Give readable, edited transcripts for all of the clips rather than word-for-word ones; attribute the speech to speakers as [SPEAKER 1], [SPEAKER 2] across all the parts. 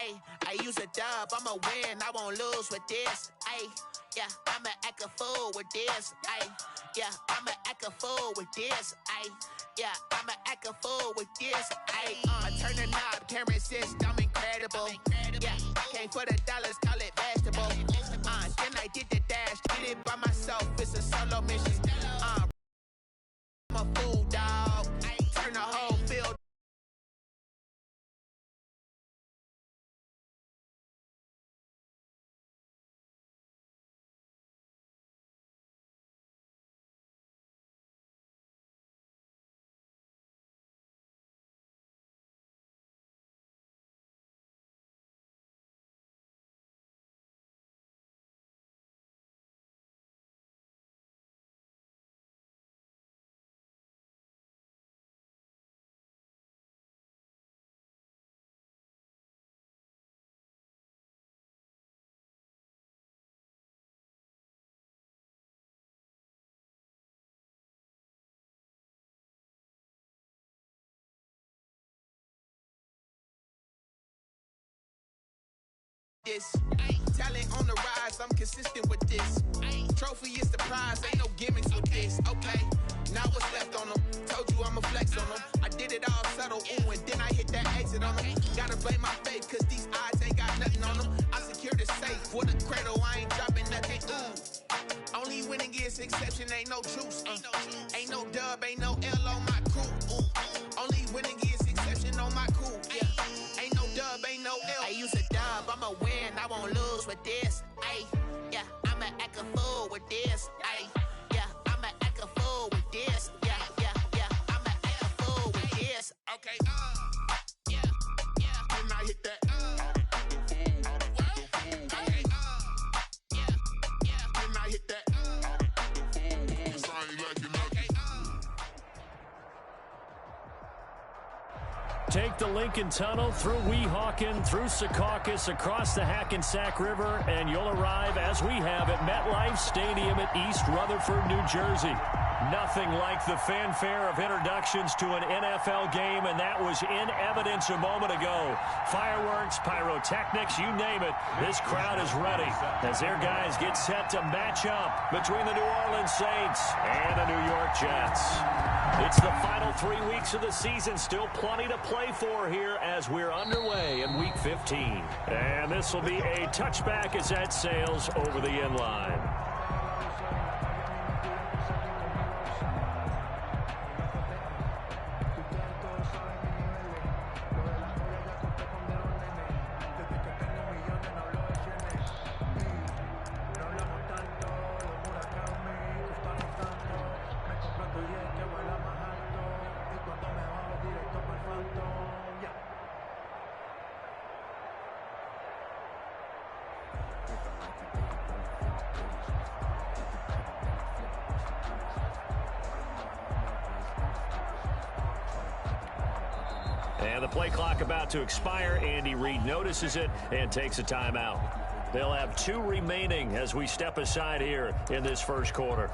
[SPEAKER 1] Ay, I use a dub, I'ma win, I won't lose with this. Ay, yeah, I'ma act a fool with this. Ay, yeah, I'ma act a fool with this. Ay, yeah, I'ma act a fool with this. Ay, turn the knob, camera assist, I'm incredible. Yeah, came for the dollars, call it vegetable. Then I did the dash, did it by myself, it's a solo mission. I'm a fool, dog. Turn the whole field. This talent on the rise, I'm consistent with this. Trophy is the prize, ain't no gimmicks with this. Okay, now what's left on them? Told you I'ma flex on them. I did it all subtle, ooh, and then I hit that exit on them. Gotta blame my faith, cause these odds ain't got nothing on them. I secure the safe for the cradle, I ain't dropping nothing. Ooh, only winning is exception, ain't no truce. Ain't no dub, ain't no L on my crew. Ooh, only winning is exception on my crew. Yeah, ain't no dub, ain't no L. I use a dub, I'ma win, I won't lose with this. Ay, yeah, I'ma act a fool with this. Ay, yeah, I'ma act a fool with this. Yeah, yeah, yeah, I'ma act a fool with this. Okay, yeah, yeah. Then I hit that. Okay, yeah, yeah. Then I hit that.
[SPEAKER 2] Take the Lincoln Tunnel through Weehawken, through Secaucus, across the Hackensack River, and you'll arrive, as we have, at MetLife Stadium at East Rutherford, New Jersey. Nothing like the fanfare of introductions to an NFL game, and that was in evidence a moment ago. Fireworks, pyrotechnics, you name it. This crowd is ready as their guys get set to match up between the New Orleans Saints and the New York Jets. It's the final 3 weeks of the season. Still plenty to play for here as we're underway in Week 15. And this will be a touchback as that sails over the end line. And the play clock about to expire. Andy Reid notices it and takes a timeout. They'll have 2 remaining as we step aside here in this first quarter.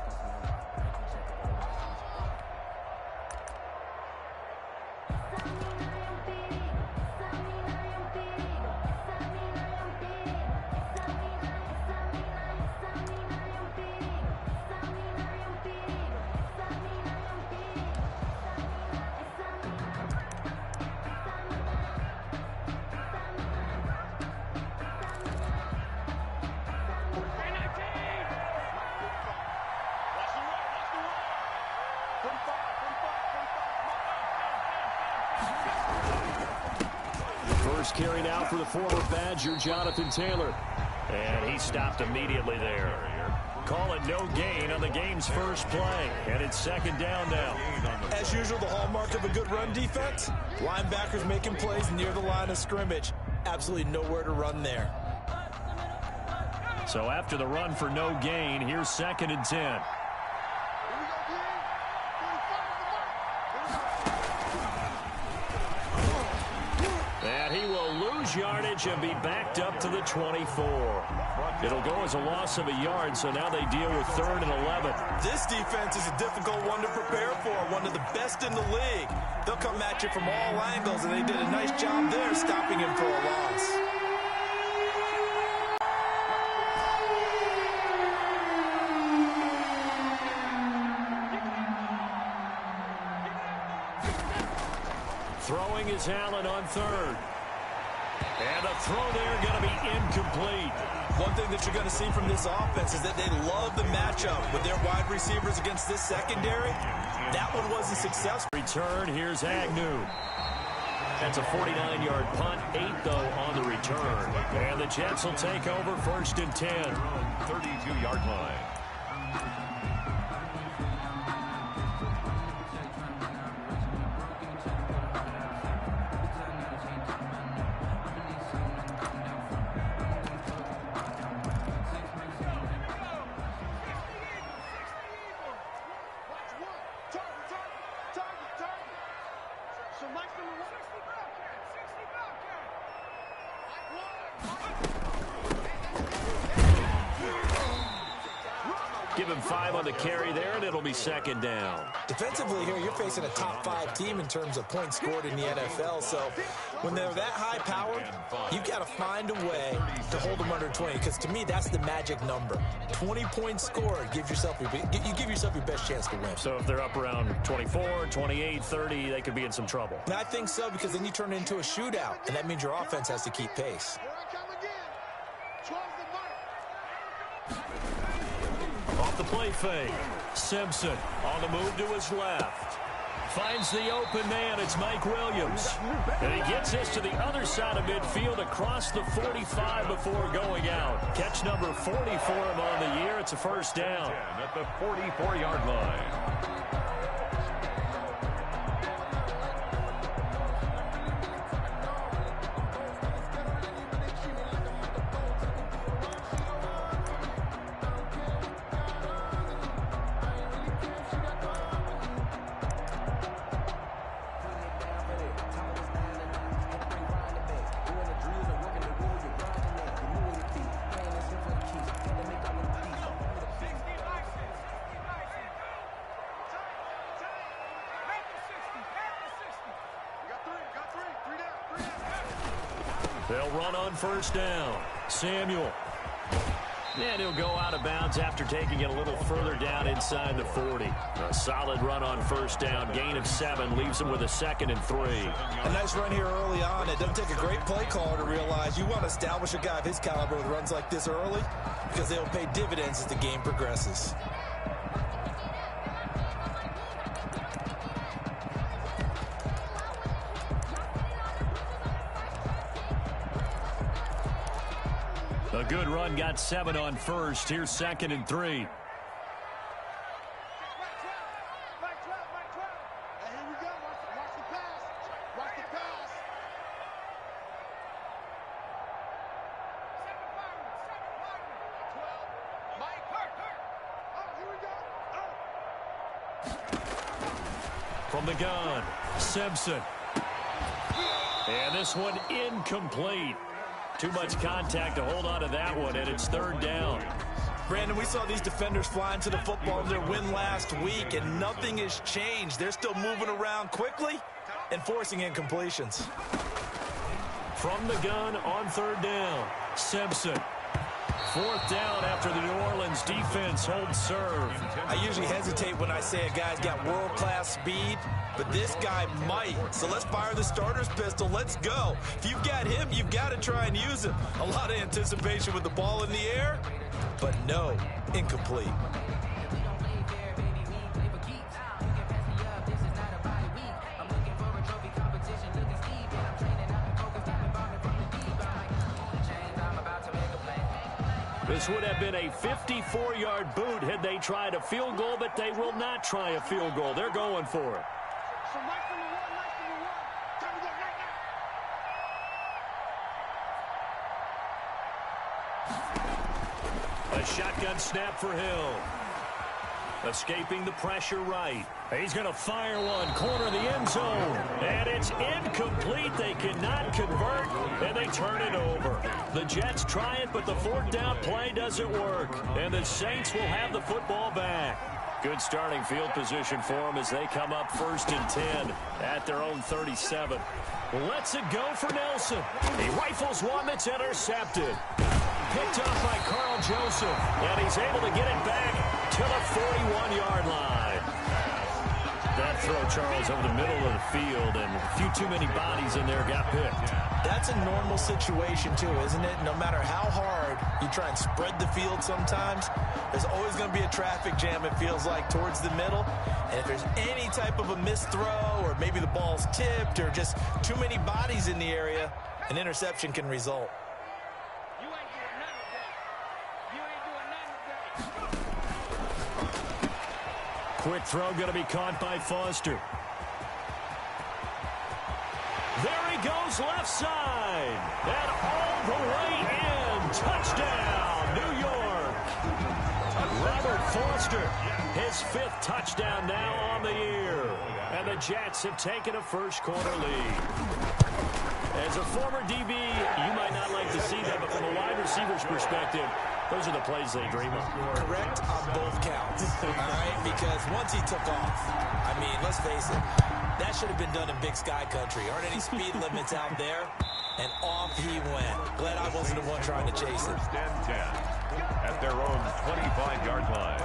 [SPEAKER 2] First carry now for the former Badger, Jonathan Taylor. And he stopped immediately there. Call it no gain on the game's first play. And it's second down now.
[SPEAKER 3] As usual, the hallmark of a good run defense, linebackers making plays near the line of scrimmage. Absolutely nowhere to run there.
[SPEAKER 2] So after the run for no gain, here's 2nd and 10. And he will lose yardage and be backed up to the 24. It'll go as a loss of a yard, so now they deal with 3rd and 11.
[SPEAKER 3] This defense is a difficult one to prepare for, one of the best in the league. They'll come at you from all angles, and they did a nice job there stopping him for a loss.
[SPEAKER 2] Throwing is Allen on third. And a throw there going to be incomplete.
[SPEAKER 3] One thing that you're going to see from this offense is that they love the matchup with their wide receivers against this secondary. That one wasn't successful.
[SPEAKER 2] Return, here's Agnew. That's a 49-yard punt, 8, though, on the return. And the Jets will take over 1st and 10. 32-yard line. Give him 5 on the carry there, and it'll be 2nd down.
[SPEAKER 3] Defensively here, you're facing a top-5 team in terms of points scored in the NFL. So when they're that high-powered, you've got to find a way to hold them under 20. Because to me, that's the magic number. 20 points scored gives yourself you give yourself your best chance to win.
[SPEAKER 2] So if they're up around 24, 28, 30, they could be in some trouble.
[SPEAKER 3] And I think so, because then you turn it into a shootout, and that means your offense has to keep pace.
[SPEAKER 2] Off the play fake. Simpson on the move to his left. Finds the open man. It's Mike Williams. And he gets this to the other side of midfield across the 45 before going out. Catch number 40 for him on the year. It's a 1st down.
[SPEAKER 4] At the 44-yard line.
[SPEAKER 2] They'll run on 1st down. Samuel. And he'll go out of bounds after taking it a little further down inside the 40. A solid run on 1st down. Gain of 7 leaves him with a 2nd and 3.
[SPEAKER 3] A nice run here early on. It doesn't take a great play caller to realize you want to establish a guy of his caliber with runs like this early, because they'll pay dividends as the game progresses.
[SPEAKER 2] A good run, got 7 on 1st. Here's 2nd and 3. From the gun, Simpson. And this one incomplete. Too much contact to hold on to that one, and it's 3rd down.
[SPEAKER 3] Brandon, we saw these defenders fly into the football in their win last week, and nothing has changed. They're still moving around quickly and forcing incompletions.
[SPEAKER 2] From the gun on 3rd down, Simpson. 4th down after the New Orleans defense holds serve.
[SPEAKER 3] I usually hesitate when I say a guy's got world-class speed, but this guy might. So let's fire the starter's pistol. Let's go. If you've got him, you've got to try and use him. A lot of anticipation with the ball in the air, but no, incomplete.
[SPEAKER 2] This would have been a 54-yard boot had they tried a field goal, but they will not try a field goal. They're going for it. A shotgun snap for Hill. Escaping the pressure right. He's going to fire one. Corner of the end zone. And it's incomplete. They cannot convert, and they turn it over. The Jets try it, but the 4th down play doesn't work. And the Saints will have the football back. Good starting field position for them as they come up 1st and 10 at their own 37. Lets it go for Nelson. He rifles one that's intercepted. Picked up by Carl Joseph, and he's able to get it back to the 41-yard line. The that throw, Charles, over the middle of the field, and a few too many bodies in there got picked.
[SPEAKER 3] That's a normal situation, too, isn't it? No matter how hard you try and spread the field sometimes, there's always going to be a traffic jam, it feels like, towards the middle. And if there's any type of a missed throw, or maybe the ball's tipped, or just too many bodies in the area, an interception can result.
[SPEAKER 2] Quick throw going to be caught by Foster. There he goes left side. And all the way in. Touchdown, New York. Robert Foster, his 5th touchdown now on the year. And the Jets have taken a first-quarter lead. As a former DB, you might not like to see that, but from a wide receiver's perspective, those are the plays they dream of.
[SPEAKER 3] Correct on both counts, all right? Because once he took off, I mean, let's face it, that should have been done in Big Sky Country. Aren't any speed limits out there? And off he went. Glad I wasn't the one trying to chase him.
[SPEAKER 4] First and 10 at their own 25-yard line.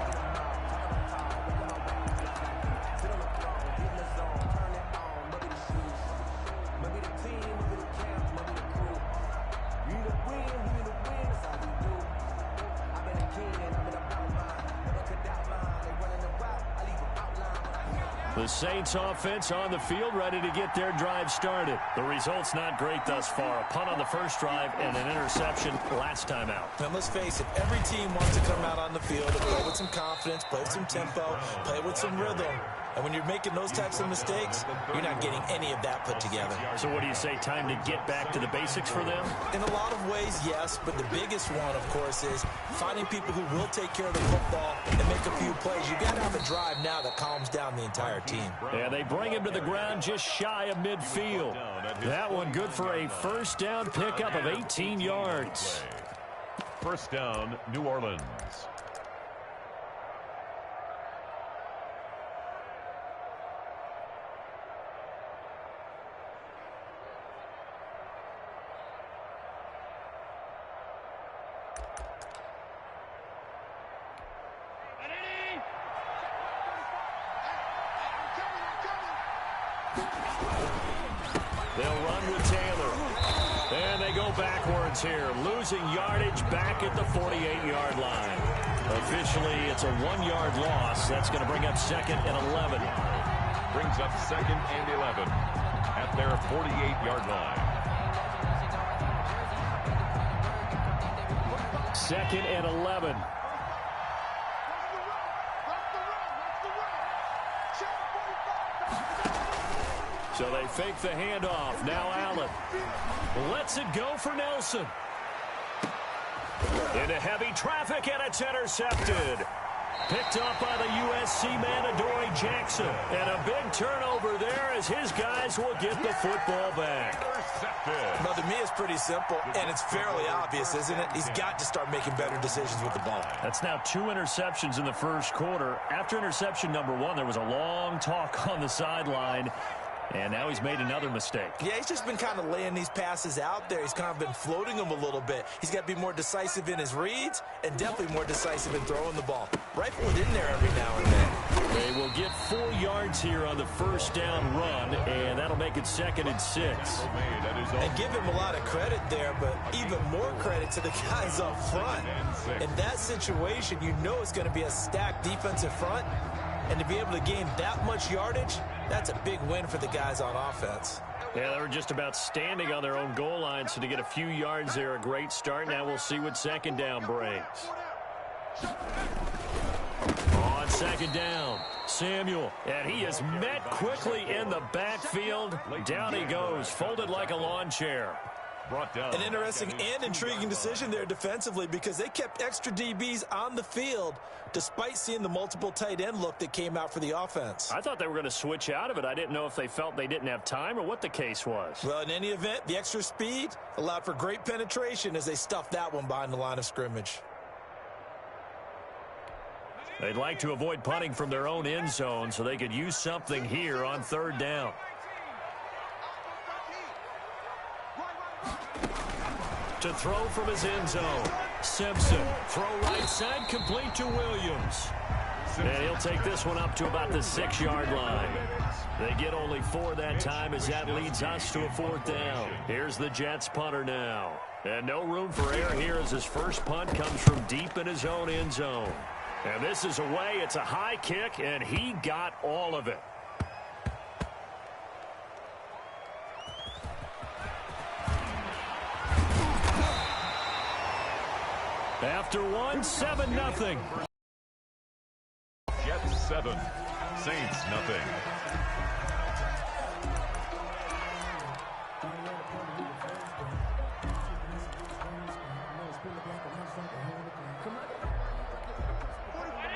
[SPEAKER 2] The Saints offense on the field, ready to get their drive started. The result's not great thus far. A punt on the first drive and an interception last time out.
[SPEAKER 3] And let's face it, every team wants to come out on the field and play with some confidence, play with some tempo, play with some rhythm. And when you're making those types of mistakes, you're not getting any of that put together.
[SPEAKER 2] So what do you say, time to get back to the basics for them?
[SPEAKER 3] In a lot of ways, yes, but the biggest one, of course, is finding people who will take care of the football and make a few plays. You got to have a drive now that calms down the entire team.
[SPEAKER 2] Yeah, they bring him to the ground just shy of midfield. That one good for a first down pickup of 18 yards.
[SPEAKER 4] First down, New Orleans.
[SPEAKER 2] They'll run with Taylor. And they go backwards here, losing yardage back at the 48-yard line. Officially, it's a 1-yard loss. That's going to bring up 2nd and 11.
[SPEAKER 4] Brings up 2nd and 11 at their 48-yard line.
[SPEAKER 2] 2nd and 11. So they fake the handoff. Now Allen lets it go for Nelson. Into heavy traffic, and it's intercepted. Picked up by the USC man, Adoree Jackson. And a big turnover there as his guys will get the football back.
[SPEAKER 3] Well, to me, it's pretty simple, and it's fairly obvious, isn't it? He's got to start making better decisions with the ball.
[SPEAKER 2] That's now 2 interceptions in the first quarter. After interception number 1, there was a long talk on the sideline. And now he's made another mistake.
[SPEAKER 3] Yeah, he's just been kind of laying these passes out there. He's kind of been floating them a little bit. He's got to be more decisive in his reads and definitely more decisive in throwing the ball. Rifle it in there every now and then.
[SPEAKER 2] They will get 4 yards here on the first down run, and that'll make it 2nd and 6.
[SPEAKER 3] And give him a lot of credit there, but even more credit to the guys up front. In that situation, you know it's going to be a stacked defensive front. And to be able to gain that much yardage, that's a big win for the guys on offense.
[SPEAKER 2] Yeah, they were just about standing on their own goal line, so to get a few yards there, a great start. Now we'll see what 2nd down brings. On 2nd down, Samuel, and he is met quickly in the backfield. Down he goes, folded like a lawn chair.
[SPEAKER 4] Brought down.
[SPEAKER 3] An interesting and intriguing decision there defensively because they kept extra DBs on the field despite seeing the multiple tight end look that came out for the offense.
[SPEAKER 2] I thought they were going to switch out of it. I didn't know if they felt they didn't have time or what the case was.
[SPEAKER 3] Well, in any event, the extra speed allowed for great penetration as they stuffed that one behind the line of scrimmage.
[SPEAKER 2] They'd like to avoid punting from their own end zone so they could use something here on 3rd down. To throw from his end zone. Simpson, throw right side, complete to Williams. And he'll take this one up to about the 6-yard line. They get only 4 that time as that leads us to a 4th down. Here's the Jets punter now. And no room for error here as his first punt comes from deep in his own end zone. And this is away. It's a high kick, and he got all of it. After 7-0.
[SPEAKER 4] Jets 7, Saints nothing.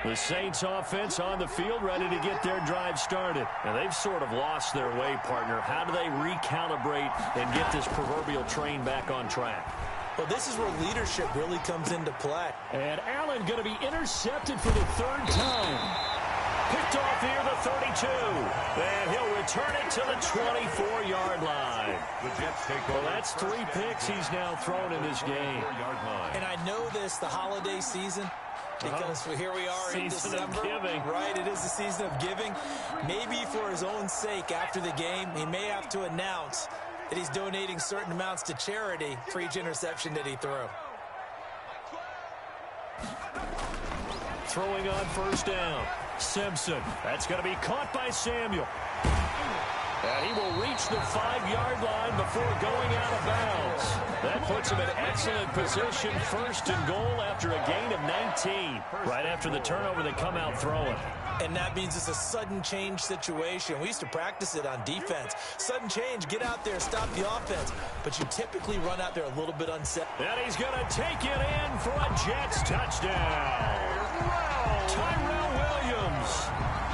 [SPEAKER 2] The Saints offense on the field ready to get their drive started. And they've sort of lost their way, partner. How do they recalibrate and get this proverbial train back on track?
[SPEAKER 3] Well, this is where leadership really comes into play.
[SPEAKER 2] And Allen going to be intercepted for the 3rd time. Picked off here the 32. And he'll return it to the 24-yard line.
[SPEAKER 4] The Jets take over.
[SPEAKER 2] Well, that's 3 picks he's now thrown in this game.
[SPEAKER 3] And I know this, the holiday season, because here we are in December.
[SPEAKER 2] Season of giving.
[SPEAKER 3] Right, it is the season of giving. Maybe for his own sake after the game, he may have to announce that he's donating certain amounts to charity for each interception that he threw.
[SPEAKER 2] Throwing on 1st down. Simpson. That's going to be caught by Samuel. And he will reach the 5-yard line before going out of bounds. That puts him in excellent position, 1st and goal after a gain of 19. Right after the turnover, they come out throwing.
[SPEAKER 3] And that means it's a sudden change situation. We used to practice it on defense. Sudden change, get out there, stop the offense. But you typically run out there a little bit unset.
[SPEAKER 2] And he's going to take it in for a Jets touchdown. Tyrell Williams,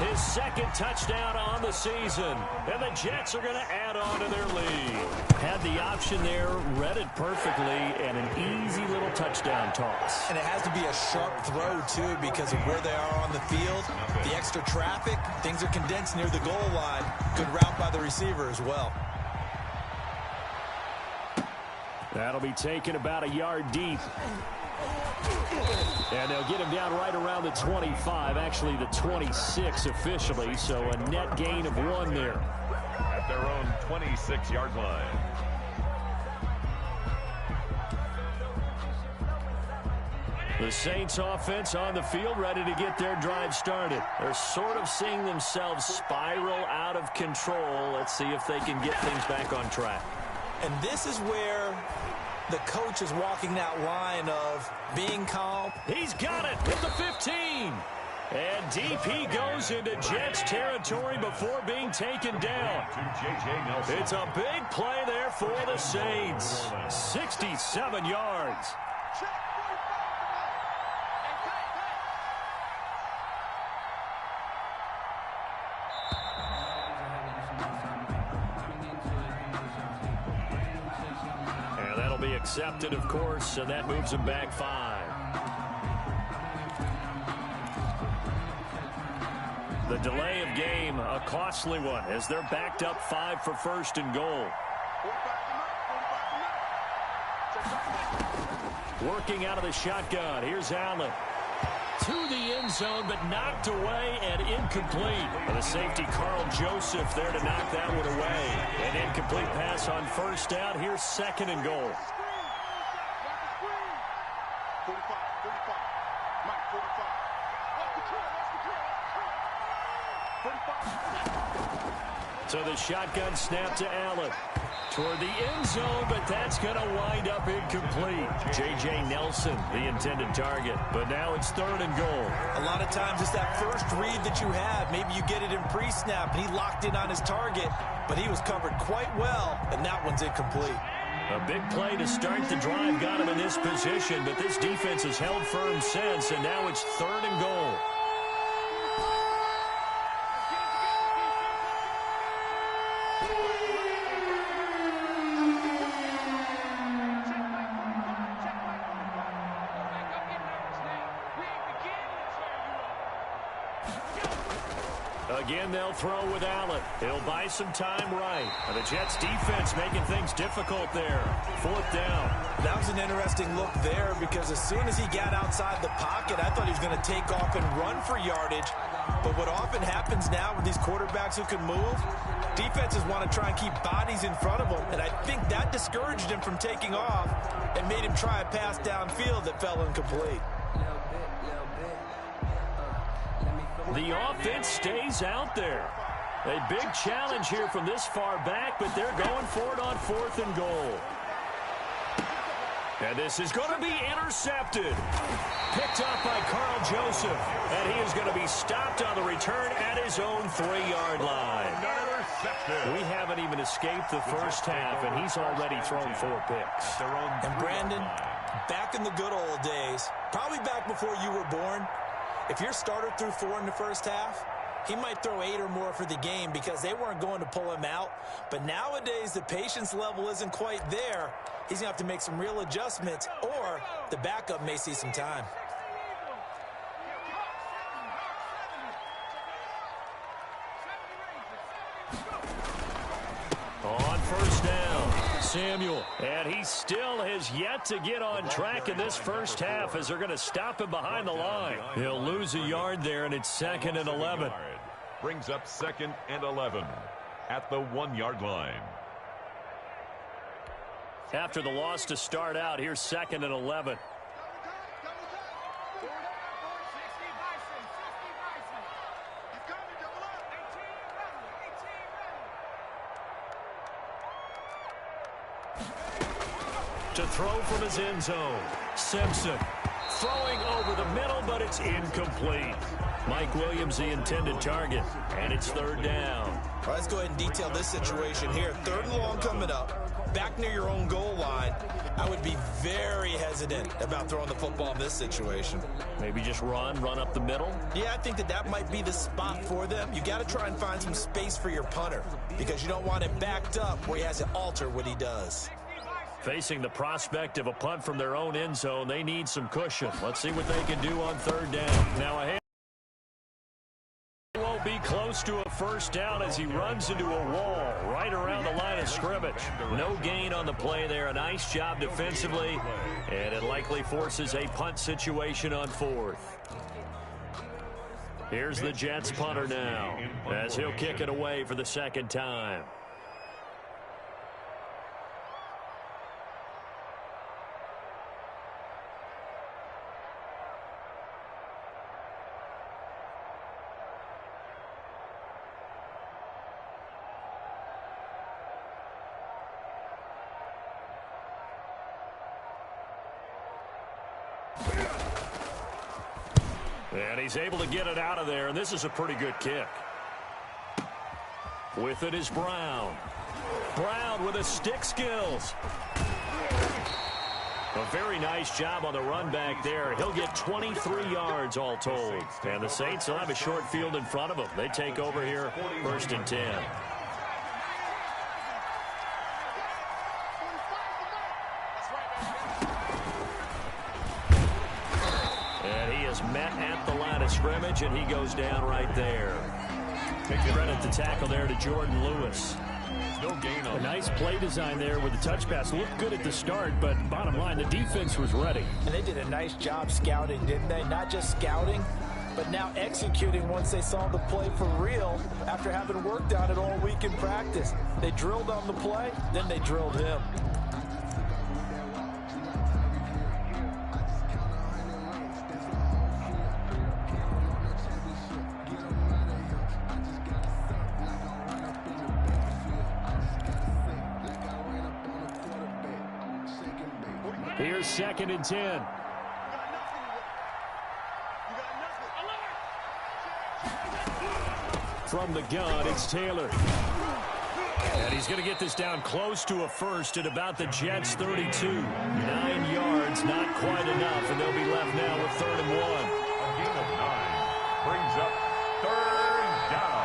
[SPEAKER 2] his 2nd touchdown on the season. And the Jets are going to add on to their lead. Had the option there, read it perfectly, and an easy little touchdown toss.
[SPEAKER 3] And it has to be a sharp throw, too, because of where they are on the field. The extra traffic, things are condensed near the goal line. Good route by the receiver as well.
[SPEAKER 2] That'll be taken about a yard deep. And they'll get him down right around the 25, actually the 26 officially, so a net gain of 1 there.
[SPEAKER 4] At their own 26-yard line.
[SPEAKER 2] The Saints offense on the field ready to get their drive started. They're sort of seeing themselves spiral out of control. Let's see if they can get things back on track.
[SPEAKER 3] And this is where the coach is walking that line of being calm.
[SPEAKER 2] He's got it at the 15. And DP goes into Jets territory before being taken down. It's a big play there for the Saints. 67 yards. Be accepted, of course, and that moves him back 5. The delay of game, a costly one, as they're backed up 5 for 1st and goal. Working out of the shotgun. Here's Allen. To the end zone, but knocked away and incomplete. And the safety, Carl Joseph, there to knock that one away. An incomplete pass on 1st down. Here's 2nd and goal. So the shotgun snap to Allen. Toward the end zone, but that's going to wind up incomplete. J.J. Nelson, the intended target. But now it's 3rd and goal.
[SPEAKER 3] A lot of times it's that first read that you have. Maybe you get it in pre-snap, and he locked in on his target, but he was covered quite well, and that one's incomplete.
[SPEAKER 2] A big play to start the drive got him in this position, but this defense has held firm since, and now it's 3rd and goal. Again, they'll throw with Allen. He'll buy some time right. And the Jets defense making things difficult there. 4th down.
[SPEAKER 3] That was an interesting look there because as soon as he got outside the pocket, I thought he was going to take off and run for yardage. But what often happens now with these quarterbacks who can move, defenses want to try and keep bodies in front of them. And I think that discouraged him from taking off and made him try a pass downfield that fell incomplete.
[SPEAKER 2] The offense stays out there. A big challenge here from this far back, but they're going for it on 4th and goal. And this is going to be intercepted. Picked up by Carl Joseph. And he is going to be stopped on the return at his own 3-yard line. We haven't even escaped the first half, and he's already thrown 4 picks.
[SPEAKER 3] And Brandon, back in the good old days, probably back before you were born, if your starter threw 4 in the first half, he might throw 8 or more for the game because they weren't going to pull him out. But nowadays, the patience level isn't quite there. He's going to have to make some real adjustments, or the backup may see some time.
[SPEAKER 2] On 1st down, Samuel. And he still has yet to get on track in this first half as they're going to stop him behind the line. He'll lose a yard there, and it's 2nd and 11.
[SPEAKER 4] Brings up 2nd and 11 at the 1-yard line.
[SPEAKER 2] After the loss to start out, here's 2nd and 11. To throw from his end zone, Simpson throwing over the middle, but it's incomplete. Mike Williams, the intended target, and it's 3rd down.
[SPEAKER 3] All right, let's go ahead and detail this situation here. 3rd and long coming up, back near your own goal line. I would be very hesitant about throwing the football in this situation.
[SPEAKER 2] Maybe just run up the middle?
[SPEAKER 3] Yeah, I think that might be the spot for them. You got to try and find some space for your punter because you don't want it backed up where he has to alter what he does.
[SPEAKER 2] Facing the prospect of a punt from their own end zone, they need some cushion. Let's see what they can do on 3rd down. Now ahead. He won't be close to a 1st down as he runs into a wall right around the line of scrimmage. No gain on the play there. A nice job defensively, and it likely forces a punt situation on 4th. Here's the Jets punter now as he'll kick it away for the 2nd time. And he's able to get it out of there, and this is a pretty good kick. With it is Brown. Brown with his stick skills. A very nice job on the run back there. He'll get 23 yards all told. And the Saints will have a short field in front of them. They take over here, 1st and 10. Met at the line of scrimmage, and he goes down right there. Credit the tackle there to Jordan Lewis.
[SPEAKER 4] No gain on
[SPEAKER 2] a nice play design there with the touch pass. Looked good at the start, but bottom line, the defense was ready.
[SPEAKER 3] And they did a nice job scouting, didn't they? Not just scouting, but now executing once they saw the play for real after having worked on it all week in practice. They drilled on the play, then they drilled him.
[SPEAKER 2] Here's 2nd and 10. From the gun, it's Taylor. And he's going to get this down close to a 1st at about the Jets' 32. 9 yards, not quite enough, and they'll be left now with 3rd and 1.
[SPEAKER 4] A gain of 9 brings up 3rd down.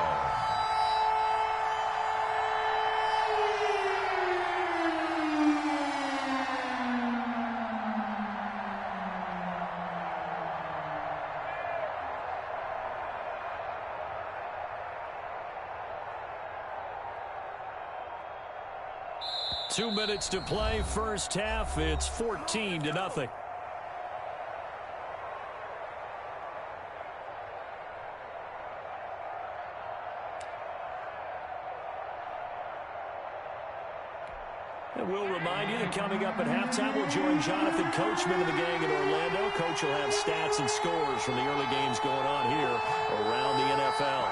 [SPEAKER 2] 2 minutes to play, first half. It's 14-0. And we'll remind you that coming up at halftime, we'll join Jonathan Coachman of the gang in Orlando. Coach will have stats and scores from the early games going on here around the NFL.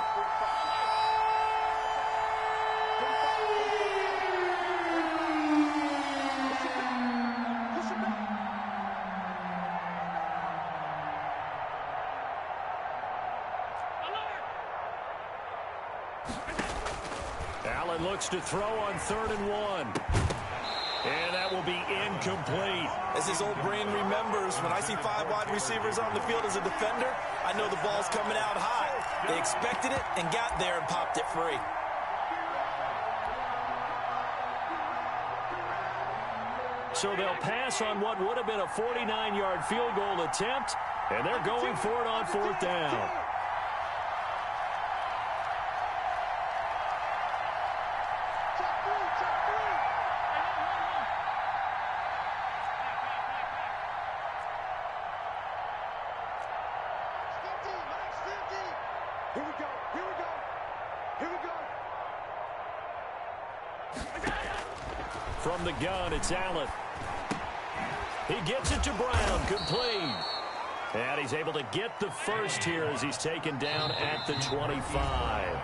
[SPEAKER 2] Allen looks to throw on 3rd and 1. And that will be incomplete.
[SPEAKER 3] As his old brain remembers, when I see 5 wide receivers on the field as a defender, I know the ball's coming out high. They expected it and got there and popped it free.
[SPEAKER 2] So they'll pass on what would have been a 49-yard field goal attempt, and they're going for it on 4th down. From the gun, it's Allen. He gets it to Brown, complete. And he's able to get the first here as he's taken down at the 25.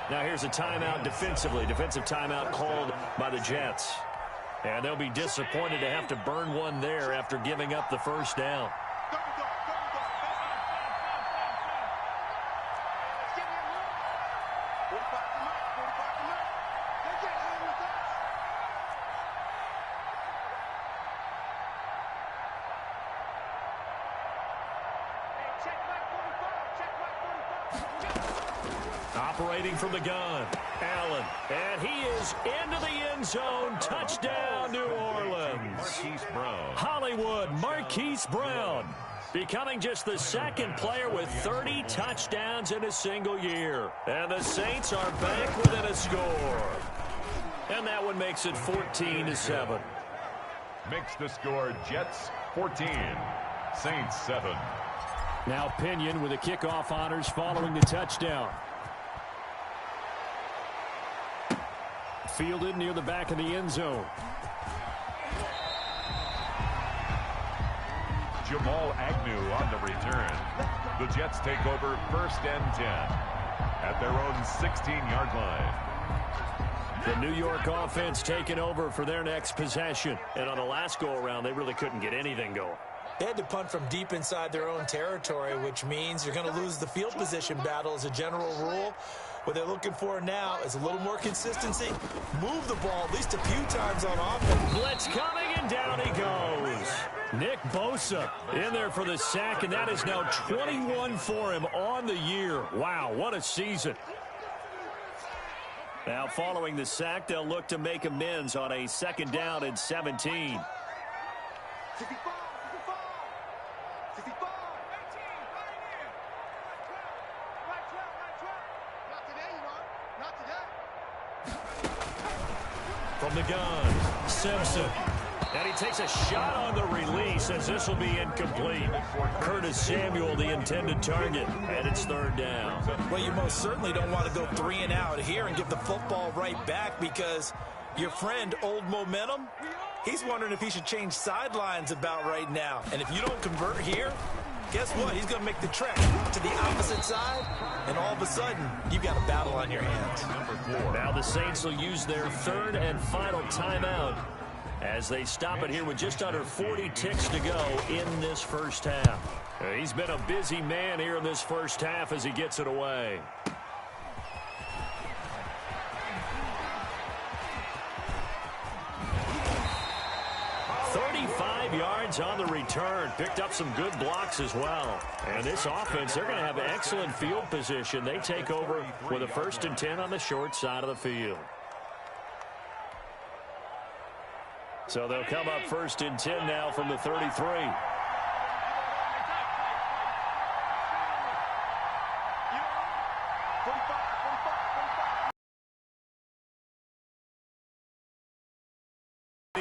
[SPEAKER 2] Now here's a timeout defensively. Defensive timeout called by the Jets. And they'll be disappointed to have to burn one there after giving up the first down. Operating from the gun, Allen. And he is into the end zone. Touchdown, New Orleans.
[SPEAKER 4] Marquise Brown.
[SPEAKER 2] Hollywood, Marquise Brown. Becoming just the second player with 30 touchdowns in a single year. And the Saints are back within a score. And that one makes it 14-7.
[SPEAKER 4] Makes the score Jets 14, Saints 7.
[SPEAKER 2] Now Pinion with the kickoff honors following the touchdown. Fielded near the back of the end zone.
[SPEAKER 4] Jamal Agnew on the return. The Jets take over 1st and 10 at their own 16-yard line.
[SPEAKER 2] The New York offense taking over for their next possession. And on the last go-around, they really couldn't get anything going.
[SPEAKER 3] They had to punt from deep inside their own territory, which means you're going to lose the field position battle as a general rule. What they're looking for now is a little more consistency. Move the ball at least a few times on offense.
[SPEAKER 2] Blitz coming, and down he goes. Nick Bosa in there for the sack, and that is now 21 for him on the year. Wow, what a season. Now following the sack, they'll look to make amends on a 2nd down and 17. From the gun, Simpson. And he takes a shot on the release as this will be incomplete. Curtis Samuel, the intended target, and it's 3rd down.
[SPEAKER 3] Well, you most certainly don't want to go 3 and out here and give the football right back because your friend, Old Momentum, he's wondering if he should change sidelines about right now. And if you don't convert here, guess what? He's going to make the trek to the opposite side, and all of a sudden, you've got a battle on your hands.
[SPEAKER 2] Now the Saints will use their 3rd and final timeout as they stop it here with just under 40 ticks to go in this first half. He's been a busy man here in this first half as he gets it away. Yards on the return. Picked up some good blocks as well. And this offense, they're going to have excellent field position. They take over with a 1st and 10 on the short side of the field. So they'll come up 1st and 10 now from the 33.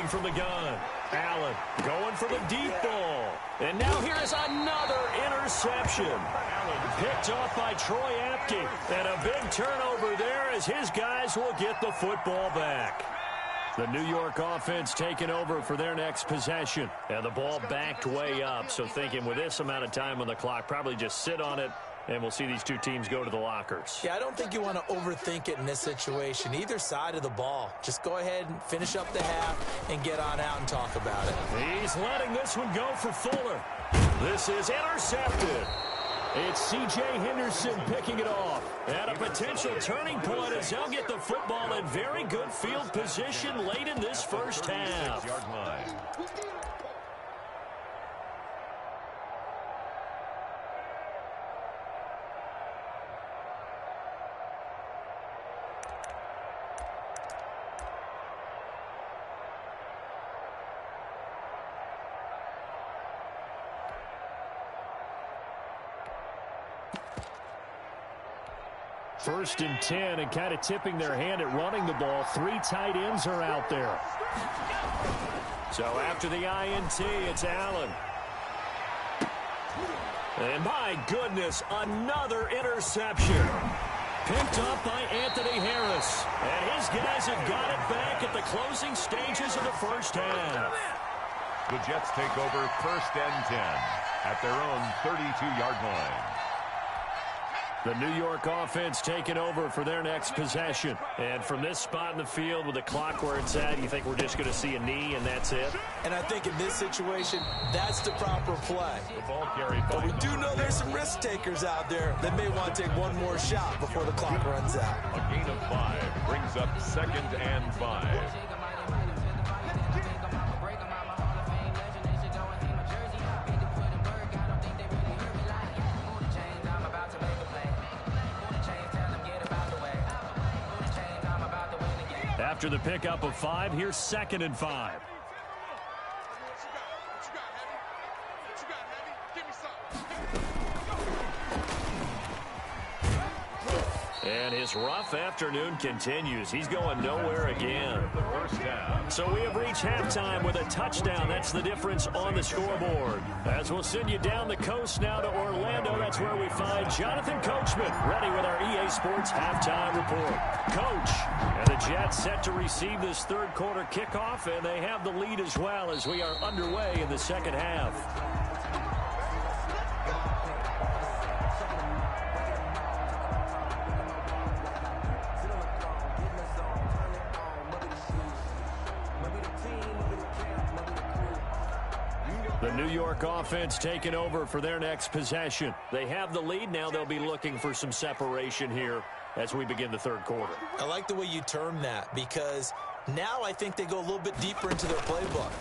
[SPEAKER 2] Ready from the gun. Allen going for the deep ball. And now here is another interception. Picked off by Troy Apke. And a big turnover there as his guys will get the football back. The New York offense taking over for their next possession. And the ball backed way up. So thinking with this amount of time on the clock, probably just sit on it. And we'll see these two teams go to the lockers.
[SPEAKER 3] Yeah, I don't think you want to overthink it in this situation. Either side of the ball. Just go ahead and finish up the half and get on out and talk about it.
[SPEAKER 2] He's letting this one go for Fuller. This is intercepted. It's C.J. Henderson picking it off. At a potential turning point as they'll get the football in very good field position late in this first half. First and 10, and kind of tipping their hand at running the ball. 3 tight ends are out there. So after the INT, it's Allen. And my goodness, another interception. Picked up by Anthony Harris. And his guys have got it back at the closing stages of the first half.
[SPEAKER 4] The Jets take over first and 10 at their own 32-yard line.
[SPEAKER 2] The New York offense taking over for their next possession. And from this spot in the field with the clock where it's at, you think we're just going to see a knee and that's it?
[SPEAKER 3] And I think in this situation, that's the proper play.
[SPEAKER 4] The ball carried by.
[SPEAKER 3] But we do know there's some risk takers out there that may want to take one more shot before the clock runs out.
[SPEAKER 4] A gain of 5 brings up 2nd and 5.
[SPEAKER 2] After the pickup of 5, here's 2nd and 5. And his rough afternoon continues. He's going nowhere again. So we have reached halftime with a touchdown. That's the difference on the scoreboard. As we'll send you down the coast now to Orlando, that's where we find Jonathan Coachman ready with our EA Sports halftime report. Coach, and the Jets set to receive this third quarter kickoff, and they have the lead as well as we are underway in the second half. The New York offense taking over for their next possession. They have the lead. Now they'll be looking for some separation here as we begin the third quarter.
[SPEAKER 3] I like the way you term that because now I think they go a little bit deeper into their playbook.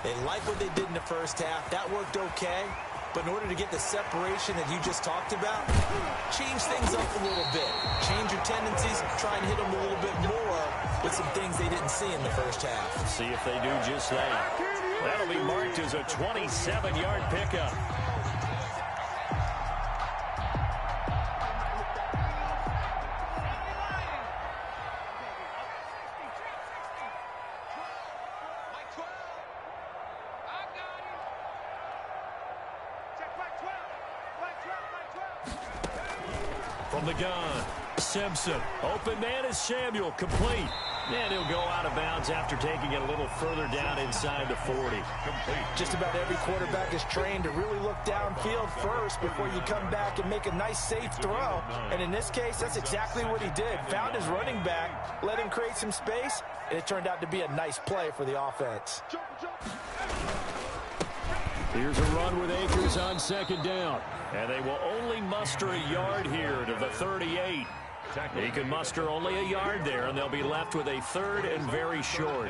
[SPEAKER 3] They like what they did in the first half. That worked okay. But in order to get the separation that you just talked about, change things up a little bit. Change your tendencies, try and hit them a little bit more with some things they didn't see in the first half.
[SPEAKER 2] See if they do just that. That'll be marked as a 27-yard pickup. From the gun, Simpson. Open man is Samuel, complete. And he'll go out of bounds after taking it a little further down inside the 40.
[SPEAKER 3] Complete. Just about every quarterback is trained to really look downfield first before you come back and make a nice, safe throw. And in this case, that's exactly what he did. Found his running back, let him create some space, and it turned out to be a nice play for the offense.
[SPEAKER 2] Here's a run with Akers on second down. And they will only muster a yard here to the 38. He can muster only a yard there, and they'll be left with a third and very short.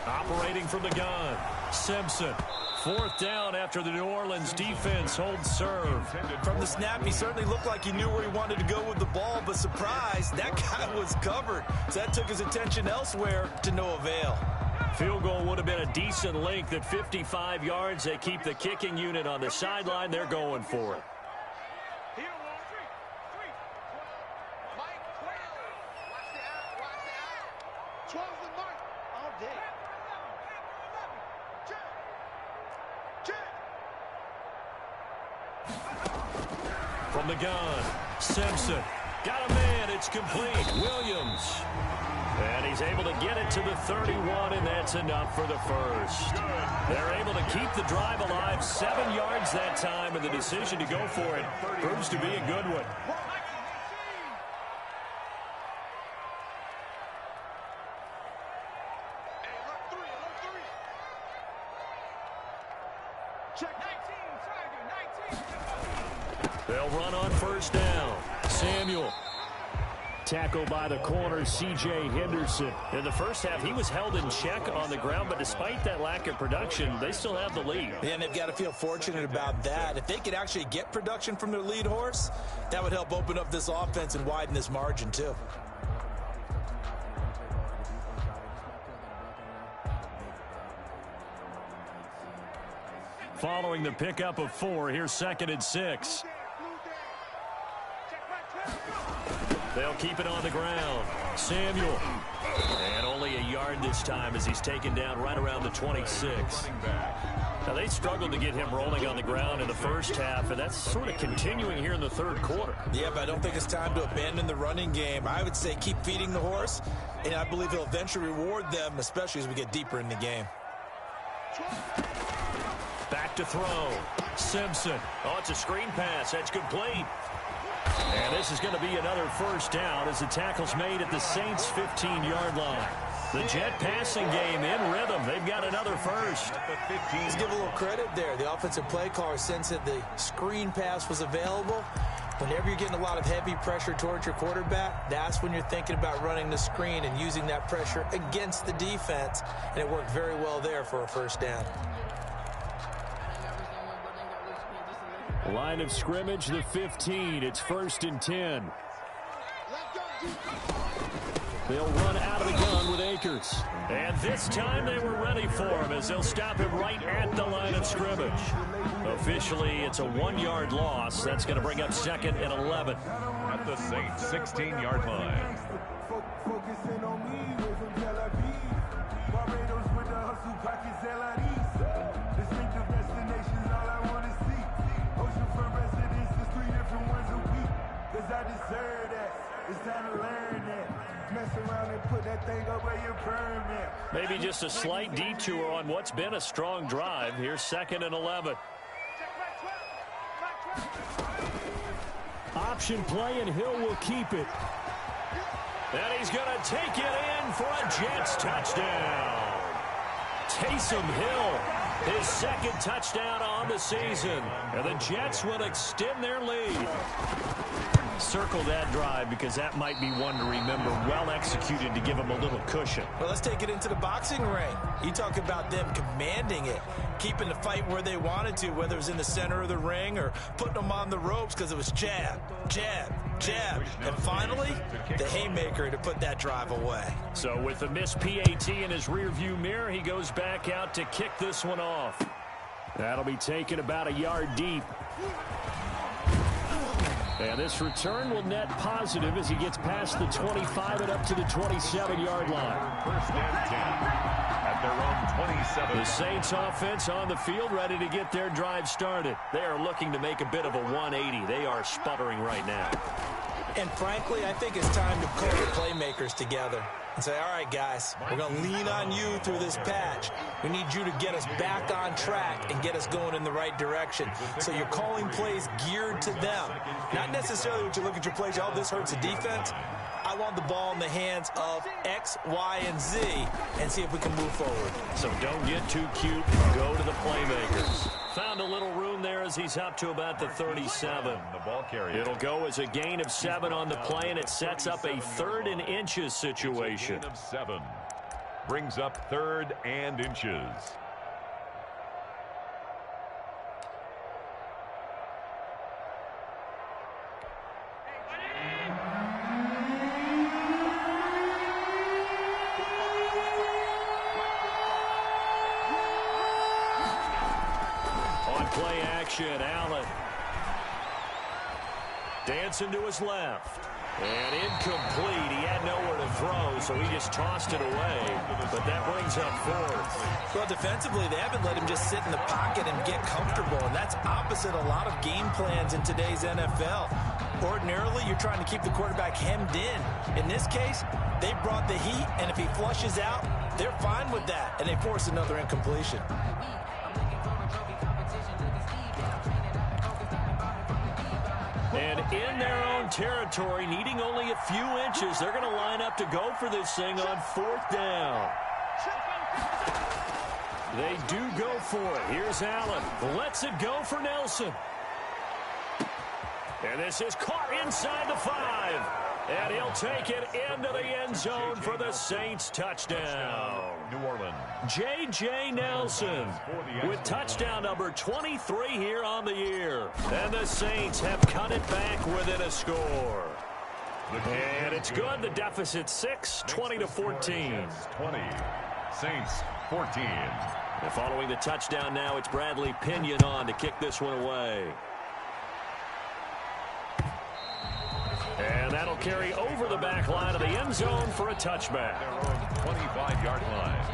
[SPEAKER 2] Operating from the gun, Simpson 4th down after the New Orleans defense holds serve.
[SPEAKER 3] From the snap, he certainly looked like he knew where he wanted to go with the ball, but surprise, that guy was covered. So that took his attention elsewhere to no avail.
[SPEAKER 2] Field goal would have been a decent length at 55 yards. They keep the kicking unit on the sideline. They're going for it. From the gun, Simpson. Got a man, it's complete. Williams. And he's able to get it to the 31, and that's enough for the first. They're able to keep the drive alive, 7 yards that time, and the decision to go for it proves to be a good one. They'll run on first down. Samuel. Tackle by the corner, C.J. Henderson. In the first half, he was held in check on the ground, but despite that lack of production, they still have the lead.
[SPEAKER 3] And they've got to feel fortunate about that. If they could actually get production from their lead horse, that would help open up this offense and widen this margin, too.
[SPEAKER 2] Following the pickup of 4, here's 2nd and 6. They'll keep it on the ground. Samuel. And only a yard this time as he's taken down right around the 26. Now, they struggled to get him rolling on the ground in the first half, and that's sort of continuing here in the third quarter.
[SPEAKER 3] Yeah, but I don't think it's time to abandon the running game. I would say keep feeding the horse, and I believe he'll eventually reward them, especially as we get deeper in the game.
[SPEAKER 2] Back to throw. Simpson. Oh, it's a screen pass. That's complete. And this is going to be another first down as the tackle's made at the Saints' 15-yard line. The Jet passing game in rhythm. They've got another first.
[SPEAKER 3] Let's give a little credit there. The offensive play caller sensed that the screen pass was available. Whenever you're getting a lot of heavy pressure towards your quarterback, that's when you're thinking about running the screen and using that pressure against the defense. And it worked very well there for a first down.
[SPEAKER 2] Line of scrimmage, the 15. It's 1st and 10. They'll run out of the gun with Akers. And this time they were ready for him as they'll stop him right at the line of scrimmage. Officially, it's a 1-yard loss. That's going to bring up 2nd and 11.
[SPEAKER 4] At the Saints' 16-yard line.
[SPEAKER 5] Focusing on me, way from Tel Aviv. Barbados with the hustle pockets, distinctive destinations, all I want to see. Oceanfront residences, 3 different ones a week. Cause I deserve that. It's time to learn that. Mess around and put that thing up where your permit.
[SPEAKER 2] Maybe just a slight detour on what's been a strong drive. Here's 2nd and 11. Option play, and Hill will keep it. And he's going to take it in for a Jets touchdown. Taysom Hill, his 2nd touchdown on the season. And the Jets will extend their lead. Circle that drive because that might be one to remember. Well executed to give them a little cushion.
[SPEAKER 3] Well, let's take it into the boxing ring. You talk about them commanding it, keeping the fight where they wanted to, whether it was in the center of the ring or putting them on the ropes because it was jab, jab, jab. And finally, the haymaker to put that drive away.
[SPEAKER 2] So with the missed PAT in his rearview mirror, he goes back out to kick this one off. That'll be taken about a yard deep. And this return will net positive as he gets past the 25 and up to the 27-yard line.
[SPEAKER 4] 1st and 10 at their own 27.
[SPEAKER 2] The Saints offense on the field ready to get their drive started. They are looking to make a bit of a 180. They are sputtering right now.
[SPEAKER 3] And frankly, I think it's time to pull the playmakers together and say, all right, guys, we're going to lean on you through this patch. We need you to get us back on track and get us going in the right direction. So you're calling plays geared to them. Not necessarily what you look at your plays, oh, this hurts the defense. I want the ball in the hands of X, Y, and Z and see if we can move forward.
[SPEAKER 2] So don't get too cute. Go to the playmakers. Found a little room there as he's up to about the 37.
[SPEAKER 4] The ball carrier.
[SPEAKER 2] It'll go as a gain of 7 on the play, and it sets up a 3rd and inches situation.
[SPEAKER 4] Gain of 7. Brings up 3rd and inches.
[SPEAKER 2] play action. Allen dancing to his left. And incomplete. He had nowhere to throw, so he just tossed it away. But that brings up fourth.
[SPEAKER 3] Well, defensively, they haven't let him just sit in the pocket and get comfortable, and that's opposite a lot of game plans in today's NFL. Ordinarily, you're trying to keep the quarterback hemmed in. In this case, they brought the heat, and if he flushes out, they're fine with that, and they force another incompletion.
[SPEAKER 2] And in their own territory, needing only a few inches, they're going to line up to go for this thing on fourth down. They do go for it. Here's Allen. Lets it go for Nelson. And this is caught inside the 5. And he'll take it into the end zone for the Saints touchdown.
[SPEAKER 4] New Orleans.
[SPEAKER 2] J.J. Nelson with touchdown number 23 here on the year. And the Saints have cut it back within a score. And it's good. The deficit 6, 20-14.
[SPEAKER 4] 20. Saints 14.
[SPEAKER 2] And following the touchdown now, it's Bradley Pinion on to kick this one away. And that'll carry over the back line of the end zone for a touchback.
[SPEAKER 4] 25-yard line.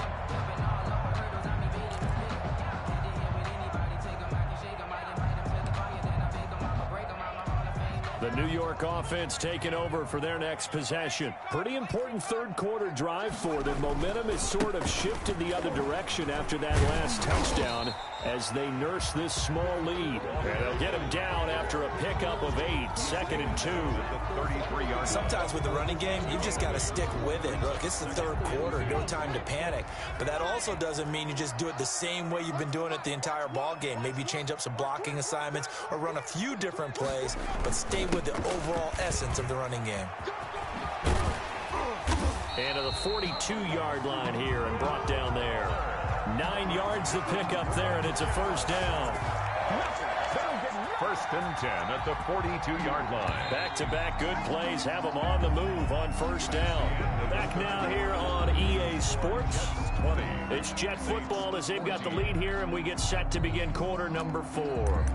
[SPEAKER 2] The New York offense taking over for their next possession. Pretty important third quarter drive for them. Momentum is sort of shifted the other direction after that last touchdown as they nurse this small lead. And they'll get him down after a pickup of 8, 2nd and 2.
[SPEAKER 3] Sometimes with the running game, you just got to stick with it. Look, it's the third quarter, no time to panic. But that also doesn't mean you just do it the same way you've been doing it the entire ball game. Maybe change up some blocking assignments or run a few different plays, but stay with the overall essence of the running game.
[SPEAKER 2] And to the 42-yard line here and brought down there. 9 yards to pick up there, and it's a first down.
[SPEAKER 4] First and 10 at the 42-yard line.
[SPEAKER 2] Back-to-back good plays have them on the move on first down. Back now here on EA Sports.
[SPEAKER 4] 20.
[SPEAKER 2] It's Jet football as they've got the lead here, and we get set to begin quarter number 4.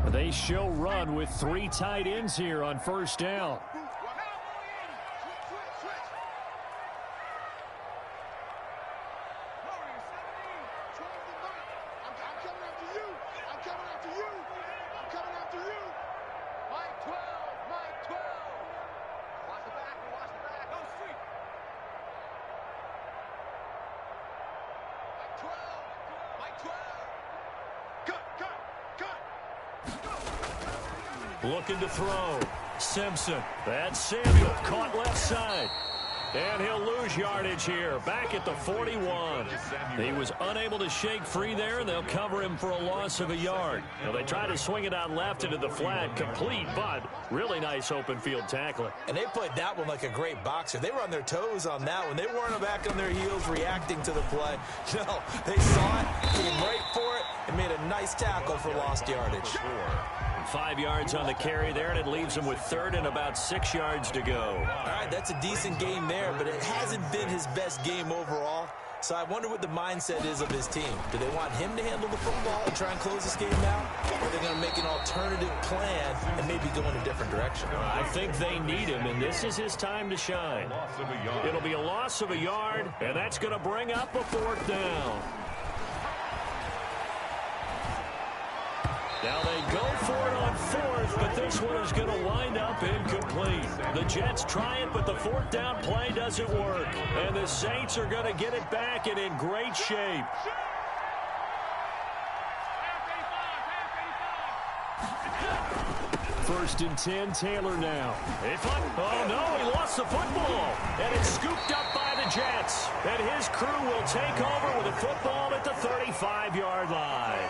[SPEAKER 2] They show run with 3 tight ends here on first down. Looking to throw. Simpson. That's Samuel. Caught left side. And he'll lose yardage here. Back at the 41. He was unable to shake free there. They'll cover him for a loss of a yard. Now they try to swing it out left into the flat. Complete, but really nice open field tackling.
[SPEAKER 3] And they played that one like a great boxer. They were on their toes on that one. They weren't back on their heels reacting to the play. No, they saw it, came right for it, and made a nice tackle for lost yardage.
[SPEAKER 2] 5 yards on the carry there, and it leaves him with 3rd and about 6 yards to go.
[SPEAKER 3] All right, that's a decent game there, but it hasn't been his best game overall. So I wonder what the mindset is of his team. Do they want him to handle the football and try and close this game out? Or are they going to make an alternative plan and maybe go in a different direction?
[SPEAKER 2] I think they need him, and this is his time to shine. It'll be a loss of a yard, and that's going to bring up a 4th down. Now they go for it on 4th, but this one is going to wind up incomplete. The Jets try it, but the 4th down play doesn't work. And the Saints are going to get it back and in great shape. First and 10, Taylor now. Oh, no, he lost the football. And it's scooped up by the Jets. And his crew will take over with a football at the 35-yard line.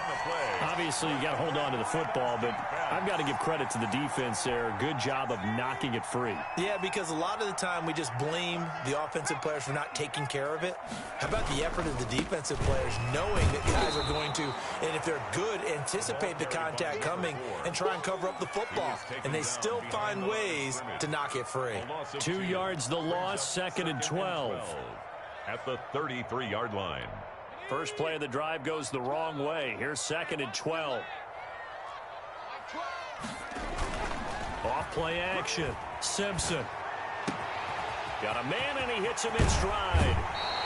[SPEAKER 2] Obviously, you got to hold on to the football, but I've got to give credit to the defense there. Good job of knocking it free.
[SPEAKER 3] Yeah, because a lot of the time we just blame the offensive players for not taking care of it. How about the effort of the defensive players knowing that guys are going to, and if they're good, anticipate the contact coming and try and cover up the football. And they still find ways to knock it free.
[SPEAKER 2] 2 yards the loss, 2nd and 12.
[SPEAKER 4] At the 33-yard line.
[SPEAKER 2] First play of the drive goes the wrong way. Here's 2nd and 12. Off play action. Simpson. Got a man, and he hits him in stride.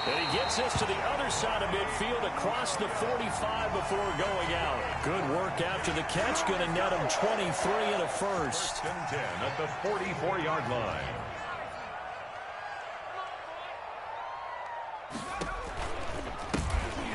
[SPEAKER 2] And he gets this to the other side of midfield across the 45 before going out. Good work after the catch. Going to net him 23 and a first.
[SPEAKER 4] 10 at the 44-yard line.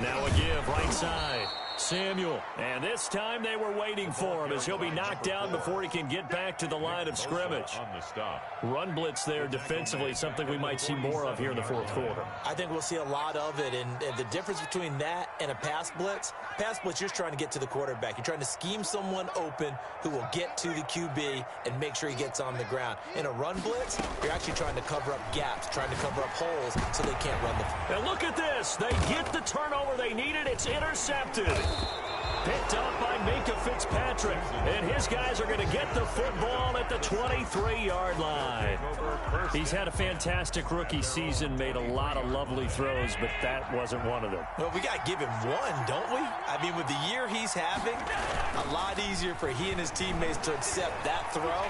[SPEAKER 2] Now a give right side. Samuel. And this time they were waiting for him as he'll be knocked down before he can get back to the line of scrimmage.
[SPEAKER 4] On the stop.
[SPEAKER 2] Run blitz there defensively, something we might see more of here in the fourth quarter.
[SPEAKER 3] I think we'll see a lot of it, and the difference between that and a pass blitz, you're just trying to get to the quarterback. You're trying to scheme someone open who will get to the QB and make sure he gets on the ground. In a run blitz, you're actually trying to cover up gaps, trying to cover up holes so they can't run the.
[SPEAKER 2] And look at this. They get the turnover they needed. It's intercepted. Picked up by Minka Fitzpatrick. And his guys are going to get the football at the 23-yard line. He's had a fantastic rookie season, made a lot of lovely throws, but that wasn't one of them.
[SPEAKER 3] Well, we got to give him one, don't we? I mean, with the year he's having, a lot easier for he and his teammates to accept that throw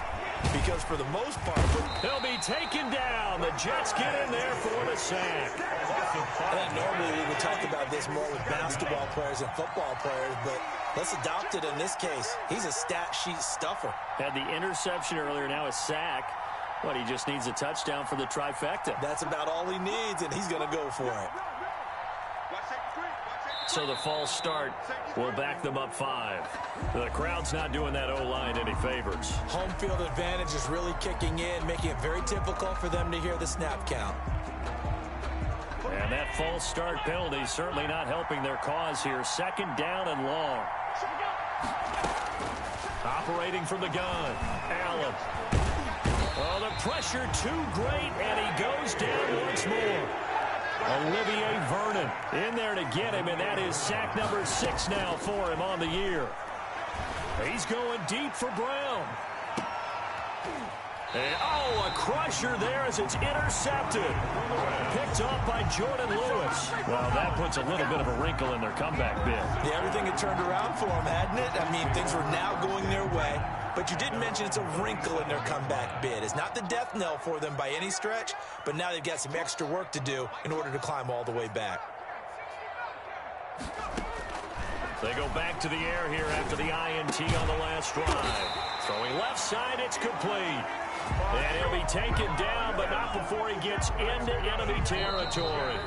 [SPEAKER 3] because for the most part,
[SPEAKER 2] he'll be taken down. The Jets get in there for the sack.
[SPEAKER 3] I think normally we would talk about this more with basketball players and football players, but let's adopt it in this case. He's a stat sheet stuffer.
[SPEAKER 2] Had the interception earlier, now a sack. But he just needs a touchdown for the trifecta.
[SPEAKER 3] That's about all he needs, and he's going to go for it.
[SPEAKER 2] So the false start will back them up 5. The crowd's not doing that O-line any favors.
[SPEAKER 3] Home field advantage is really kicking in, making it very difficult for them to hear the snap count.
[SPEAKER 2] And that false start penalty certainly not helping their cause here. 2nd down and long. Operating from the gun. Allen. Oh, the pressure too great, and he goes down once more. Olivier Vernon in there to get him, and that is sack number 6 now for him on the year. He's going deep for Brown. And, a crusher there as it's intercepted. Picked off by Jordan Lewis. Well, that puts a little bit of a wrinkle in their comeback bid.
[SPEAKER 3] Yeah, everything had turned around for them, hadn't it? I mean, things were now going their way. But you did mention it's a wrinkle in their comeback bid. It's not the death knell for them by any stretch, but now they've got some extra work to do in order to climb all the way back.
[SPEAKER 2] They go back to the air here after the INT on the last drive. Throwing left side, it's complete. And he'll be taken down, but not before he gets into enemy territory.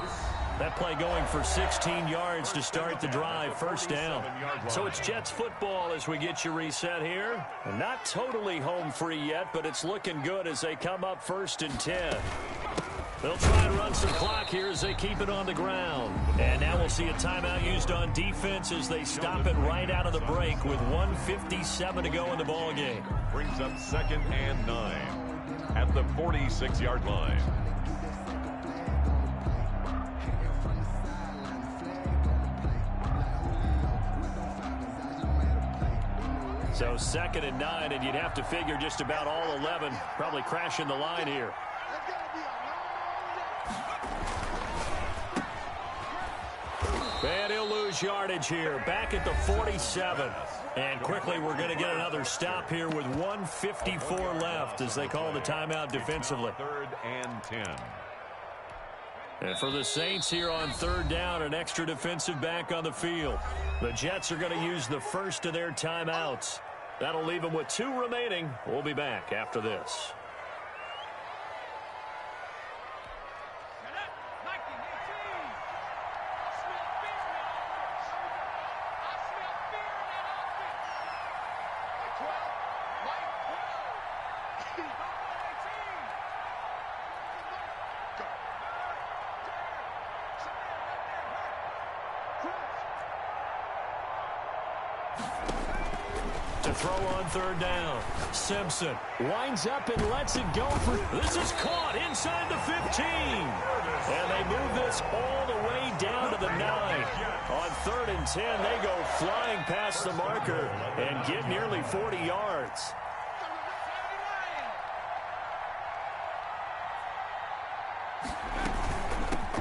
[SPEAKER 2] That play going for 16 yards to start the drive, 1st down. So it's Jets football as we get you reset here. And not totally home free yet, but it's looking good as they come up 1st and 10. They'll try and run some clock here as they keep it on the ground. And now we'll see a timeout used on defense as they stop it right out of the break with 1:57 to go in the ballgame.
[SPEAKER 4] Brings up 2nd and 9 at the 46-yard line.
[SPEAKER 2] So 2nd and 9, and you'd have to figure just about all 11 probably crashing the line here. And he'll lose yardage here. Back at the 47. And quickly we're going to get another stop here with 1:54 left as they call the timeout defensively.
[SPEAKER 4] 3rd and 10.
[SPEAKER 2] And for the Saints here on 3rd down, an extra defensive back on the field. The Jets are going to use the first of their timeouts. That'll leave them with 2 remaining. We'll be back after this. To throw on 3rd down. Simpson winds up and lets it go for... This is caught inside the 15. And they move this all the way down to the 9. On 3rd and 10, they go flying past the marker and get nearly 40 yards.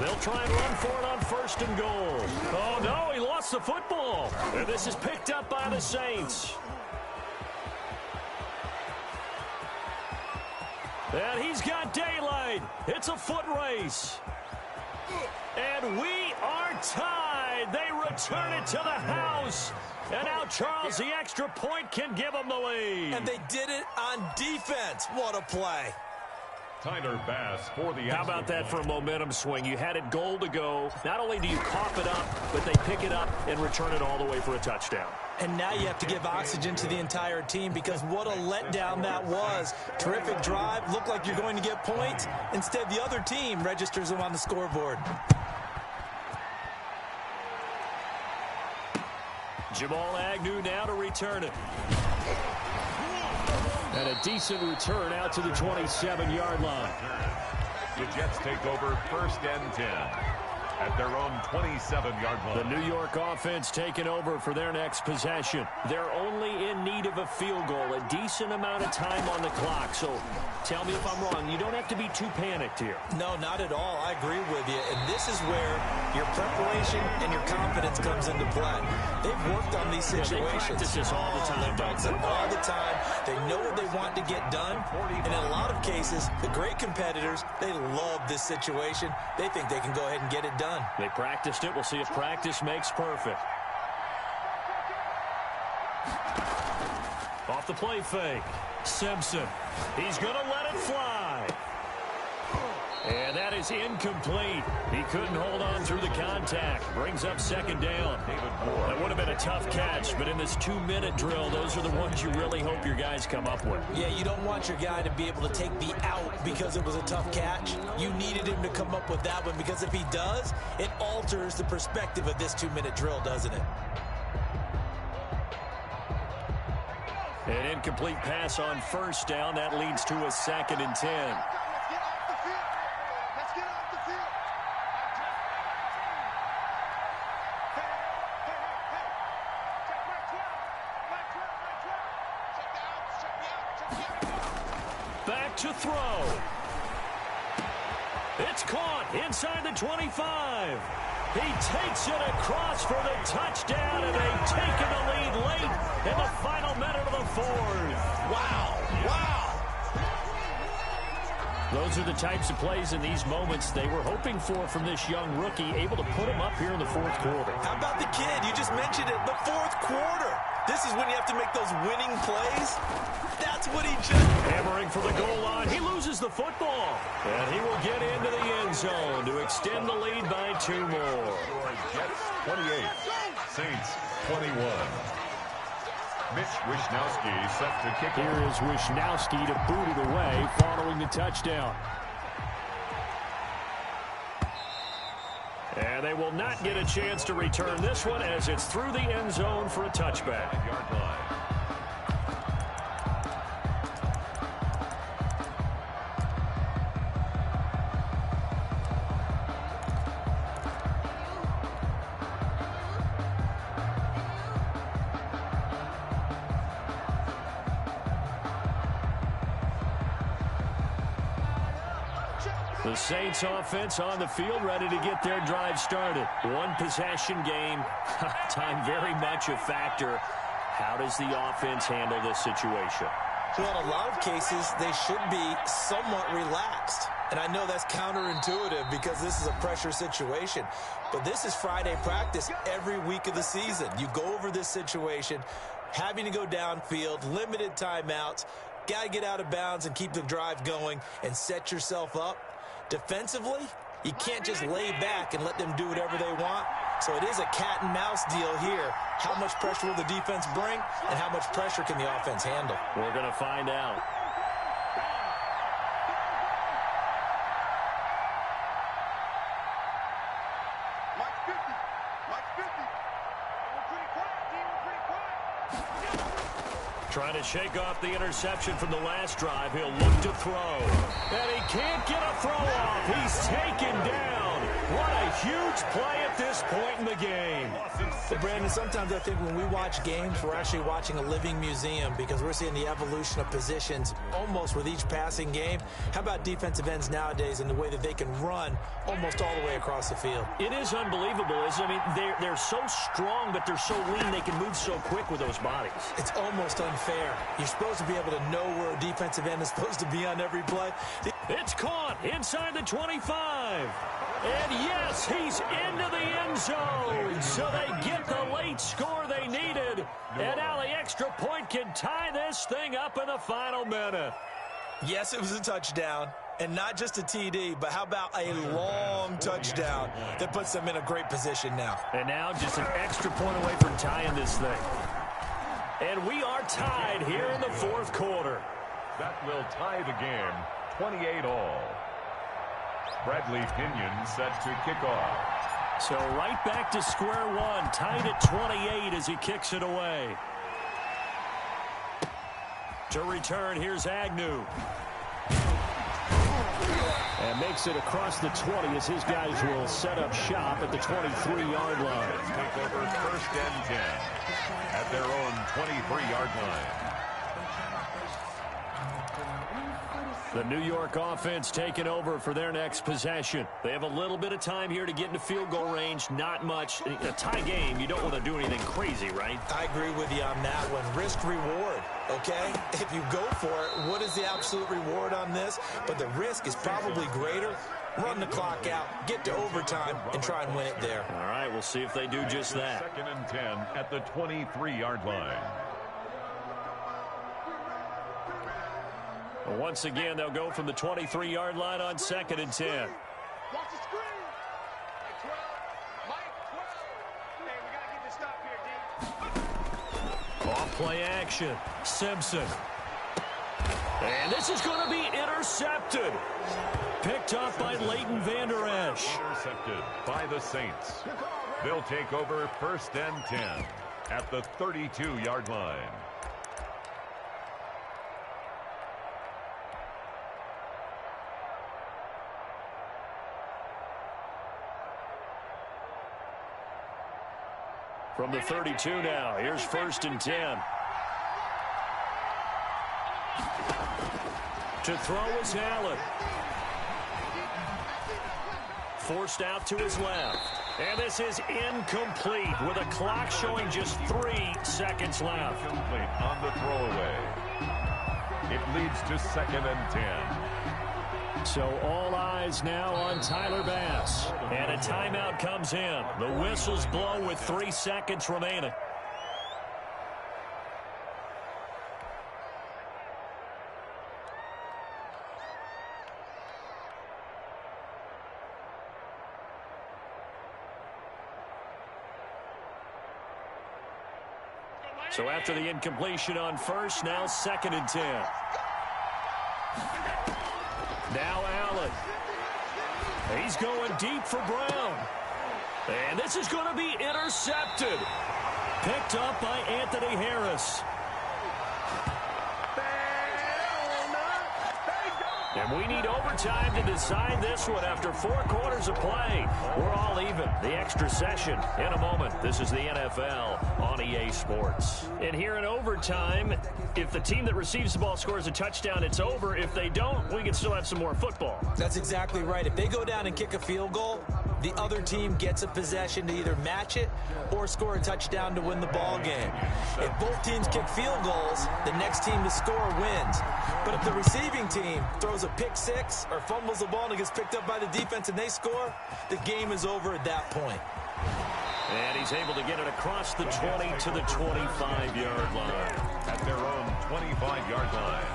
[SPEAKER 2] They'll try and run for it on 1st and goal. Oh, no, he lost the football. And this is picked up by the Saints. And he's got daylight. It's a foot race. And we are tied. They return it to the house. And now Charles, the extra point, can give them the lead.
[SPEAKER 3] And they did it on defense. What a play.
[SPEAKER 4] Tyler Bass for the
[SPEAKER 2] How about that for a momentum swing? You had it goal to go. Not only do you cough it up, but they pick it up and return it all the way for a touchdown.
[SPEAKER 3] And now you have to give oxygen to the entire team because what a letdown that was. Terrific drive. Looked like you're going to get points. Instead, the other team registers them on the scoreboard.
[SPEAKER 2] Jamal Agnew now to return it. And a decent return out to the 27-yard line.
[SPEAKER 4] The Jets take over 1st and 10 at their own 27-yard line.
[SPEAKER 2] The New York offense taking over for their next possession. They're only in need of a field goal, a decent amount of time on the clock. So tell me if I'm wrong. You don't have to be too panicked here.
[SPEAKER 3] No, not at all. I agree with you. And this is where your preparation and your confidence comes into play. They've worked on these situations.
[SPEAKER 2] They practice this all the time.
[SPEAKER 3] They practice it all the time. They know what they want to get done. And in a lot of cases, the great competitors, they love this situation. They think they can go ahead and get it done.
[SPEAKER 2] They practiced it. We'll see if practice makes perfect. Off the play fake. Simpson. He's going to let it fly. And that is incomplete. He couldn't hold on through the contact. Brings up 2nd down. That would have been a tough catch, but in this 2-minute drill, those are the ones you really hope your guys come up with.
[SPEAKER 3] Yeah, you don't want your guy to be able to take the out because it was a tough catch. You needed him to come up with that one because if he does, it alters the perspective of this 2-minute drill, doesn't it?
[SPEAKER 2] An incomplete pass on 1st down. That leads to a 2nd and 10. Back to throw. It's caught inside the 25. He takes it across for the touchdown, and they've taken the lead late in the final minute of the 4th.
[SPEAKER 3] Wow. Wow.
[SPEAKER 2] Those are the types of plays in these moments they were hoping for from this young rookie, able to put him up here in the 4th quarter.
[SPEAKER 3] How about the kid? You just mentioned it, the 4th quarter. This is when you have to make those winning plays. That's what he just...
[SPEAKER 2] Hammering for the goal line. He loses the football. And he will get into the end zone to extend the lead by 2 more.
[SPEAKER 4] Jets 28, Saints 21. Mitch Wishnowsky set to kick.
[SPEAKER 2] Here is Wishnowsky to boot it away following the touchdown. And they will not get a chance to return this one as it's through the end zone for a touchback.
[SPEAKER 4] 5-yard line.
[SPEAKER 2] The Saints offense on the field, ready to get their drive started. One possession game. Time very much a factor. How does the offense handle this situation?
[SPEAKER 3] Well, in a lot of cases, they should be somewhat relaxed. And I know that's counterintuitive because this is a pressure situation. But this is Friday practice every week of the season. You go over this situation, having to go downfield, limited timeouts, got to get out of bounds and keep the drive going and set yourself up. Defensively, you can't just lay back and let them do whatever they want. So it is a cat and mouse deal here. How much pressure will the defense bring, and how much pressure can the offense handle?
[SPEAKER 2] We're going to find out. Trying to shake off the interception from the last drive. He'll look to throw. And he can't get a throw off. He's taken down. What a huge play at this point in the game.
[SPEAKER 3] So, Brandon, sometimes I think when we watch games, we're actually watching a living museum because we're seeing the evolution of positions almost with each passing game. How about defensive ends nowadays and the way that they can run almost all the way across the field?
[SPEAKER 2] It is unbelievable, isn't it? I mean, they're so strong, but they're so lean they can move so quick with those bodies.
[SPEAKER 3] It's almost unfair. You're supposed to be able to know where a defensive end is supposed to be on every play.
[SPEAKER 2] It's caught inside the 25. And yes, he's into the end zone. So they get the late score they needed. And now the extra point can tie this thing up in the final minute.
[SPEAKER 3] Yes, it was a touchdown. And not just a TD, but how about a long touchdown that puts them in a great position now.
[SPEAKER 2] And now just an extra point away from tying this thing. And we are tied here in the fourth quarter.
[SPEAKER 4] That will tie the game 28-all. Bradley Pinion set to kick off.
[SPEAKER 2] So right back to square one, tied at 28 as he kicks it away. To return, here's Agnew. And makes it across the 20 as his guys will set up shop at the 23-yard line.
[SPEAKER 4] Take over first and 10 at their own 23-yard line.
[SPEAKER 2] The New York offense taking over for their next possession. They have a little bit of time here to get into field goal range. Not much. A tie game, you don't want to do anything crazy, right?
[SPEAKER 3] I agree with you on that one. Risk reward, okay? If you go for it, what is the absolute reward on this? But the risk is probably greater. Run the clock out, get to overtime, and try and win it there.
[SPEAKER 2] All right, we'll see if they do just that.
[SPEAKER 4] Second and 10 at the 23-yard line.
[SPEAKER 2] Once again, they'll go from the 23-yard line on second and 10.
[SPEAKER 6] Watch the screen. Mike 12. Hey, we got to get this stop here, D.
[SPEAKER 2] Off play action. Simpson. And this is going to be intercepted. Picked up by Leighton Vander Esch.
[SPEAKER 4] Intercepted by the Saints. They'll take over first and 10 at the 32-yard line.
[SPEAKER 2] From the 32 now, here's first and 10. To throw is Allen. Forced out to his left. And this is incomplete with a clock showing just 3 seconds left.
[SPEAKER 4] Complete on the throwaway. It leads to second and 10.
[SPEAKER 2] So all eyes now on Tyler Bass. And a timeout comes in. The whistles blow with 3 seconds remaining. So after the incompletion on first, now second and 10. Now Allen. He's going deep for Brown. And this is going to be intercepted. Picked up by Anthony Harris. And we need overtime to decide this one after 4 quarters of play. We're all even. The extra session in a moment. This is the NFL on EA Sports. And here in overtime, if the team that receives the ball scores a touchdown, it's over. If they don't, we can still have some more football.
[SPEAKER 3] That's exactly right. If they go down and kick a field goal, the other team gets a possession to either match it or score a touchdown to win the ball game. If both teams kick field goals, the next team to score wins. But if the receiving team throws a pick six or fumbles the ball and it gets picked up by the defense and they score, the game is over at that point.
[SPEAKER 2] And he's able to get it across the 20 to the 25-yard line.
[SPEAKER 4] At their own 25-yard line.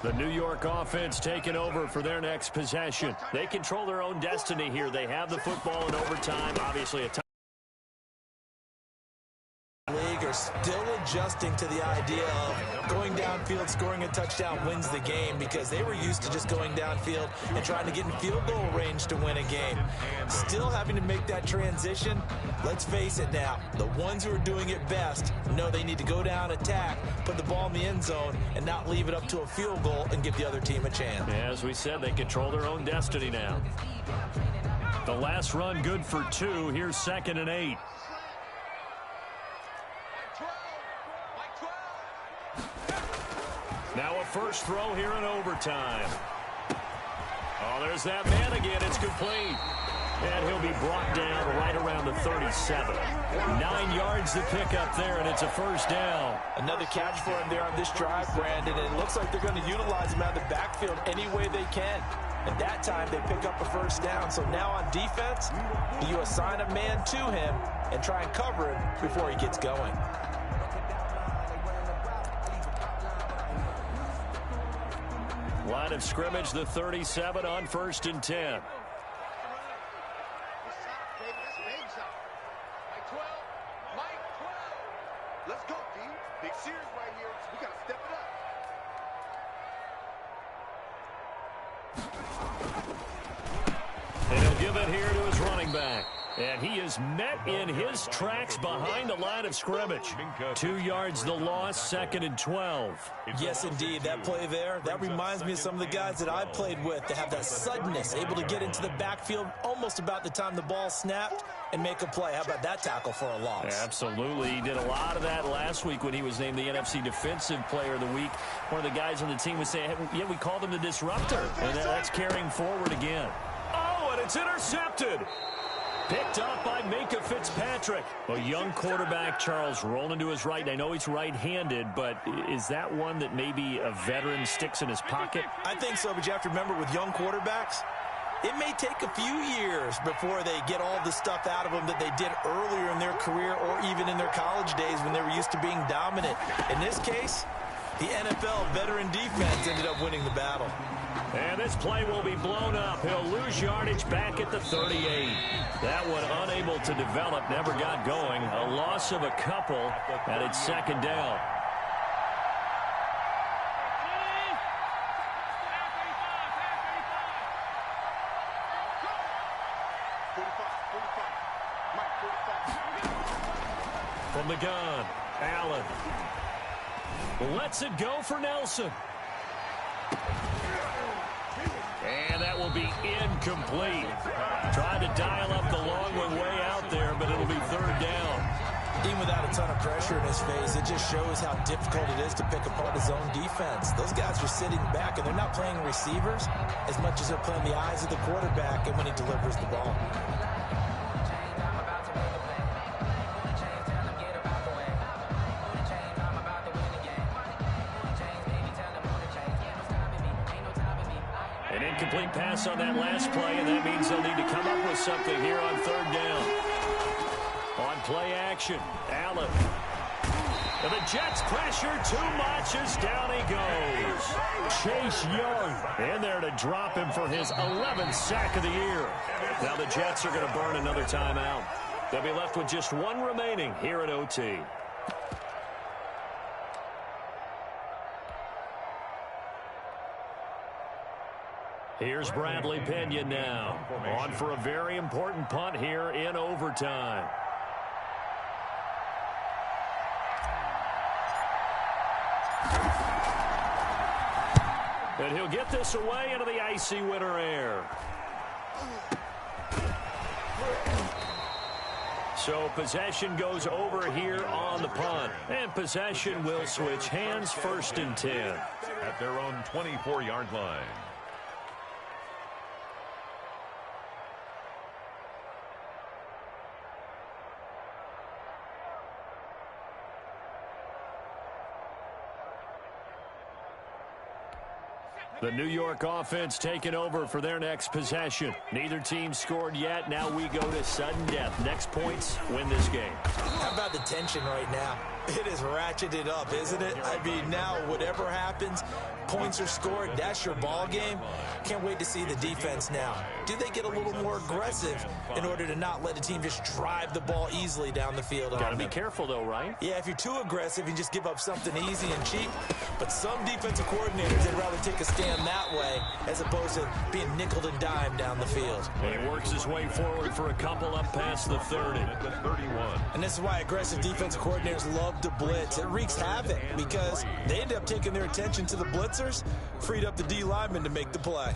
[SPEAKER 2] The New York offense taking over for their next possession. They control their own destiny here. They have the football in overtime. Obviously, a league
[SPEAKER 3] they're still adjusting to the idea of going downfield, scoring a touchdown wins the game, because they were used to just going downfield and trying to get in field goal range to win a game. Still having to make that transition. Let's face it now, the ones who are doing it best know they need to go down, attack, put the ball in the end zone, and not leave it up to a field goal and give the other team a chance.
[SPEAKER 2] As we said, they control their own destiny now. The last run good for 2. Here's 2nd and 8. Now a first throw here in overtime. Oh, there's that man again. It's complete. And he'll be brought down right around the 37. 9 yards to pick up there, and it's a first down.
[SPEAKER 3] Another catch for him there on this drive, Brandon, and it looks like they're going to utilize him out of the backfield any way they can. And that time they pick up a first down. So now on defense, you assign a man to him and try and cover him before he gets going.
[SPEAKER 2] Line of scrimmage, the 37 on 1st and 10.
[SPEAKER 6] Let's go, D. Big series right here. We got to step it up.
[SPEAKER 2] And he'll give it here to his running back. And he is met in his tracks behind the line of scrimmage. 2 yards the loss, 2nd and 12.
[SPEAKER 3] Yes, indeed. That play there, that reminds me of some of the guys that I've played with. They have that suddenness, able to get into the backfield almost about the time the ball snapped and make a play. How about that tackle for a loss?
[SPEAKER 2] Absolutely. He did a lot of that last week when he was named the NFC Defensive Player of the Week. One of the guys on the team was saying, yeah, we called him the disruptor. And that's carrying forward again. Oh, and it's intercepted. Picked up by Minka Fitzpatrick. A young quarterback, Charles, rolling to his right. I know he's right-handed, but is that one that maybe a veteran sticks in his pocket?
[SPEAKER 3] I think so, but you have to remember with young quarterbacks, it may take a few years before they get all the stuff out of them that they did earlier in their career or even in their college days when they were used to being dominant. In this case, the NFL veteran defense ended up winning the battle.
[SPEAKER 2] And this play will be blown up. He'll lose yardage back at the 38. That one unable to develop, never got going. A loss of a couple, and it's 2nd down. From the gun, Allen lets it go for Nelson. And that will be incomplete. Tried to dial up the long one way out there, but it'll be 3rd down.
[SPEAKER 3] Even without a ton of pressure in his face, it just shows how difficult it is to pick apart his own defense. Those guys are sitting back, and they're not playing receivers as much as they're playing the eyes of the quarterback and when he delivers the ball.
[SPEAKER 2] An incomplete pass on that last play, and that means they'll need to come up with something here on 3rd down. On play action, Allen. And the Jets pressure too much as down he goes. Chase Young in there to drop him for his 11th sack of the year. Now the Jets are going to burn another timeout. They'll be left with just one remaining here at OT. Here's Bradley Pinion now, on for a very important punt here in overtime. And he'll get this away into the icy winter air. So possession goes over here on the punt. And possession will switch hands, 1st and 10.
[SPEAKER 4] At their own 24-yard line.
[SPEAKER 2] The New York offense taking over for their next possession. Neither team scored yet. Now we go to sudden death. Next points win this game.
[SPEAKER 3] How about the tension right now? It is ratcheted up, isn't it? I mean, now whatever happens, points are scored, that's your ball game. Can't wait to see the defense now. Do they get a little more aggressive in order to not let a team just drive the ball easily down the field?
[SPEAKER 2] Got to be careful, though, right?
[SPEAKER 3] Yeah, if you're too aggressive, you just give up something easy and cheap. But some defensive coordinators, they'd rather take a stand that way as opposed to being nickel and dime down the field.
[SPEAKER 2] And he works his way forward for a couple up past the 30.
[SPEAKER 3] And this is why aggressive defensive coordinators love to blitz. It wreaks havoc because they end up taking their attention to the blitzers, freed up the D lineman to make the play.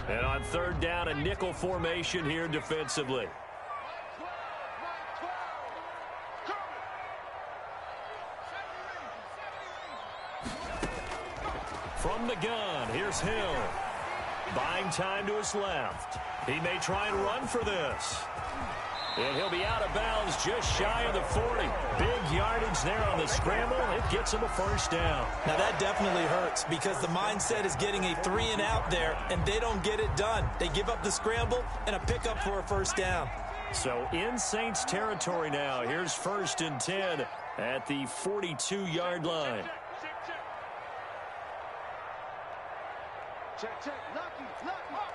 [SPEAKER 2] And on third down, a nickel formation here defensively. From the gun, here's Hill. Buying time to his left. He may try and run for this. And he'll be out of bounds just shy of the 40. Big yardage there on the scramble. It gets him a first down.
[SPEAKER 3] Now that definitely hurts because the mindset is getting a 3-and-out there, and they don't get it done. They give up the scramble and a pickup for a first down.
[SPEAKER 2] So in Saints territory now. Here's 1st and 10 at the 42-yard line.
[SPEAKER 6] Check, check. Lucky. Hawk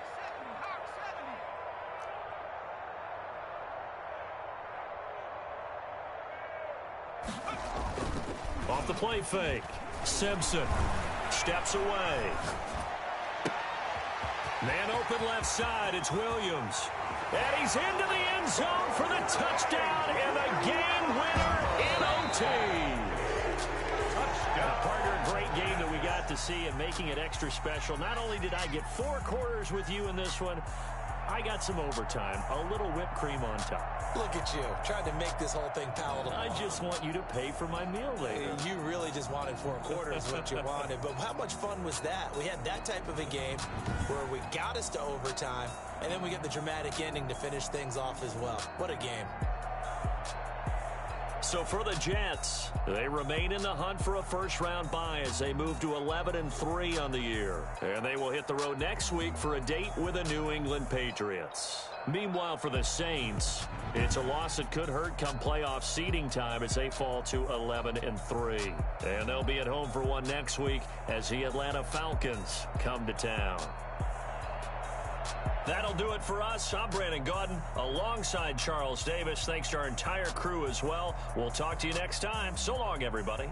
[SPEAKER 6] 70.
[SPEAKER 2] Off the play fake. Simpson steps away. Man open left side. It's Williams. And he's into the end zone for the touchdown and the game winner in OT. Partner, a great game that we got to see and making it extra special. Not only did I get 4 quarters with you in this one, I got some overtime, a little whipped cream on top.
[SPEAKER 3] Look at you, trying to make this whole thing palatable.
[SPEAKER 2] I just want you to pay for my meal later.
[SPEAKER 3] You really just wanted 4 quarters, what you wanted. But how much fun was that? We had that type of a game where we got us to overtime, and then we get the dramatic ending to finish things off as well. What a game.
[SPEAKER 2] So for the Jets, they remain in the hunt for a first-round bye as they move to 11-3 on the year. And they will hit the road next week for a date with the New England Patriots. Meanwhile, for the Saints, it's a loss that could hurt come playoff seeding time as they fall to 11-3. And they'll be at home for one next week as the Atlanta Falcons come to town. That'll do it for us. I'm Brandon Gaudin alongside Charles Davis. Thanks to our entire crew as well. We'll talk to you next time. So long, everybody.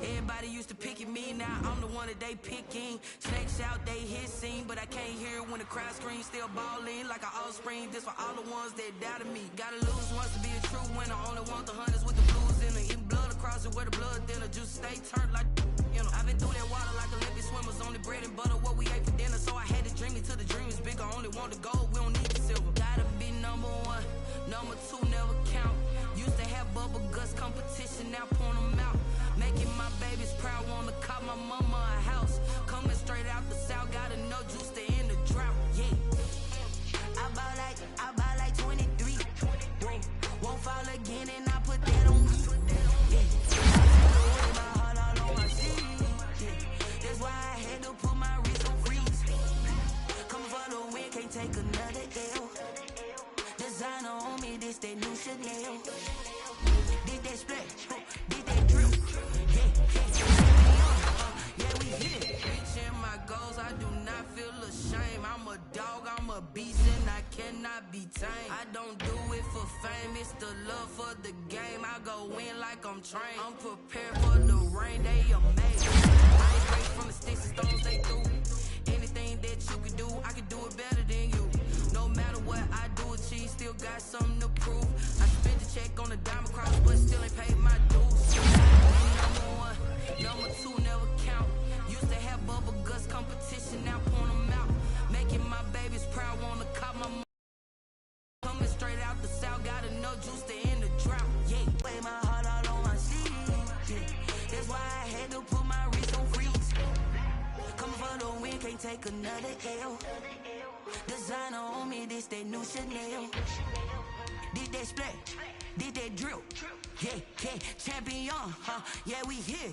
[SPEAKER 7] Everybody used to pick at me, now I'm the one that they picking. Snakes out, they hit scene, but I can't hear it when the crowd screams. Still balling like an offspring. This for all the ones that doubted me. Gotta lose once to be a true winner. Only want the hunters with the blues in it. Eating blood across it where the blood thinner. Juice stay turned like, you know. I've been through that water like Olympic swimmers. Only bread and butter, what we ate for dinner. So I had to dream it till the dream is bigger. Only want the gold, we don't need the silver. Gotta be number 1, number 2 never count. Used to have bubble guts competition, now point them out. Making my babies proud, wanna call my mama a house. Coming straight out the south, gotta know juice to end the drought. Yeah, I bought like 23. Won't fall again, and I put that on me. Yeah, I put away my heart all on my sleeve. Yeah, that's why that new Chanel. Did that splash, did that drip. Yeah, we hit it. Reaching my goals, I do not feel ashamed. I'm a dog, I'm a beast, and I cannot be tamed. I don't do it for fame, it's the love for the game. I go in like I'm trained. I'm prepared for the rain, they amazing. I ain't break from the sticks and stones they threw. Anything that you can do, I can do it better than you. No matter what I do, achieve, still got something to prove. I spent the check on the diamond cross, but still ain't paid my dues. Number one, number two never count. Used to have bubble guts competition, now point them out. Making my babies proud, wanna cop my money. Coming straight out the south, got enough juice to end the drought. Yeah, play my heart all on my sleeve. Yeah. That's why I had to put my wrist on freeze. Come for the win, can't take another L. Designer on me, this that new Chanel. Did that splash, did that drip. Yeah, yeah, champion, yeah, we here.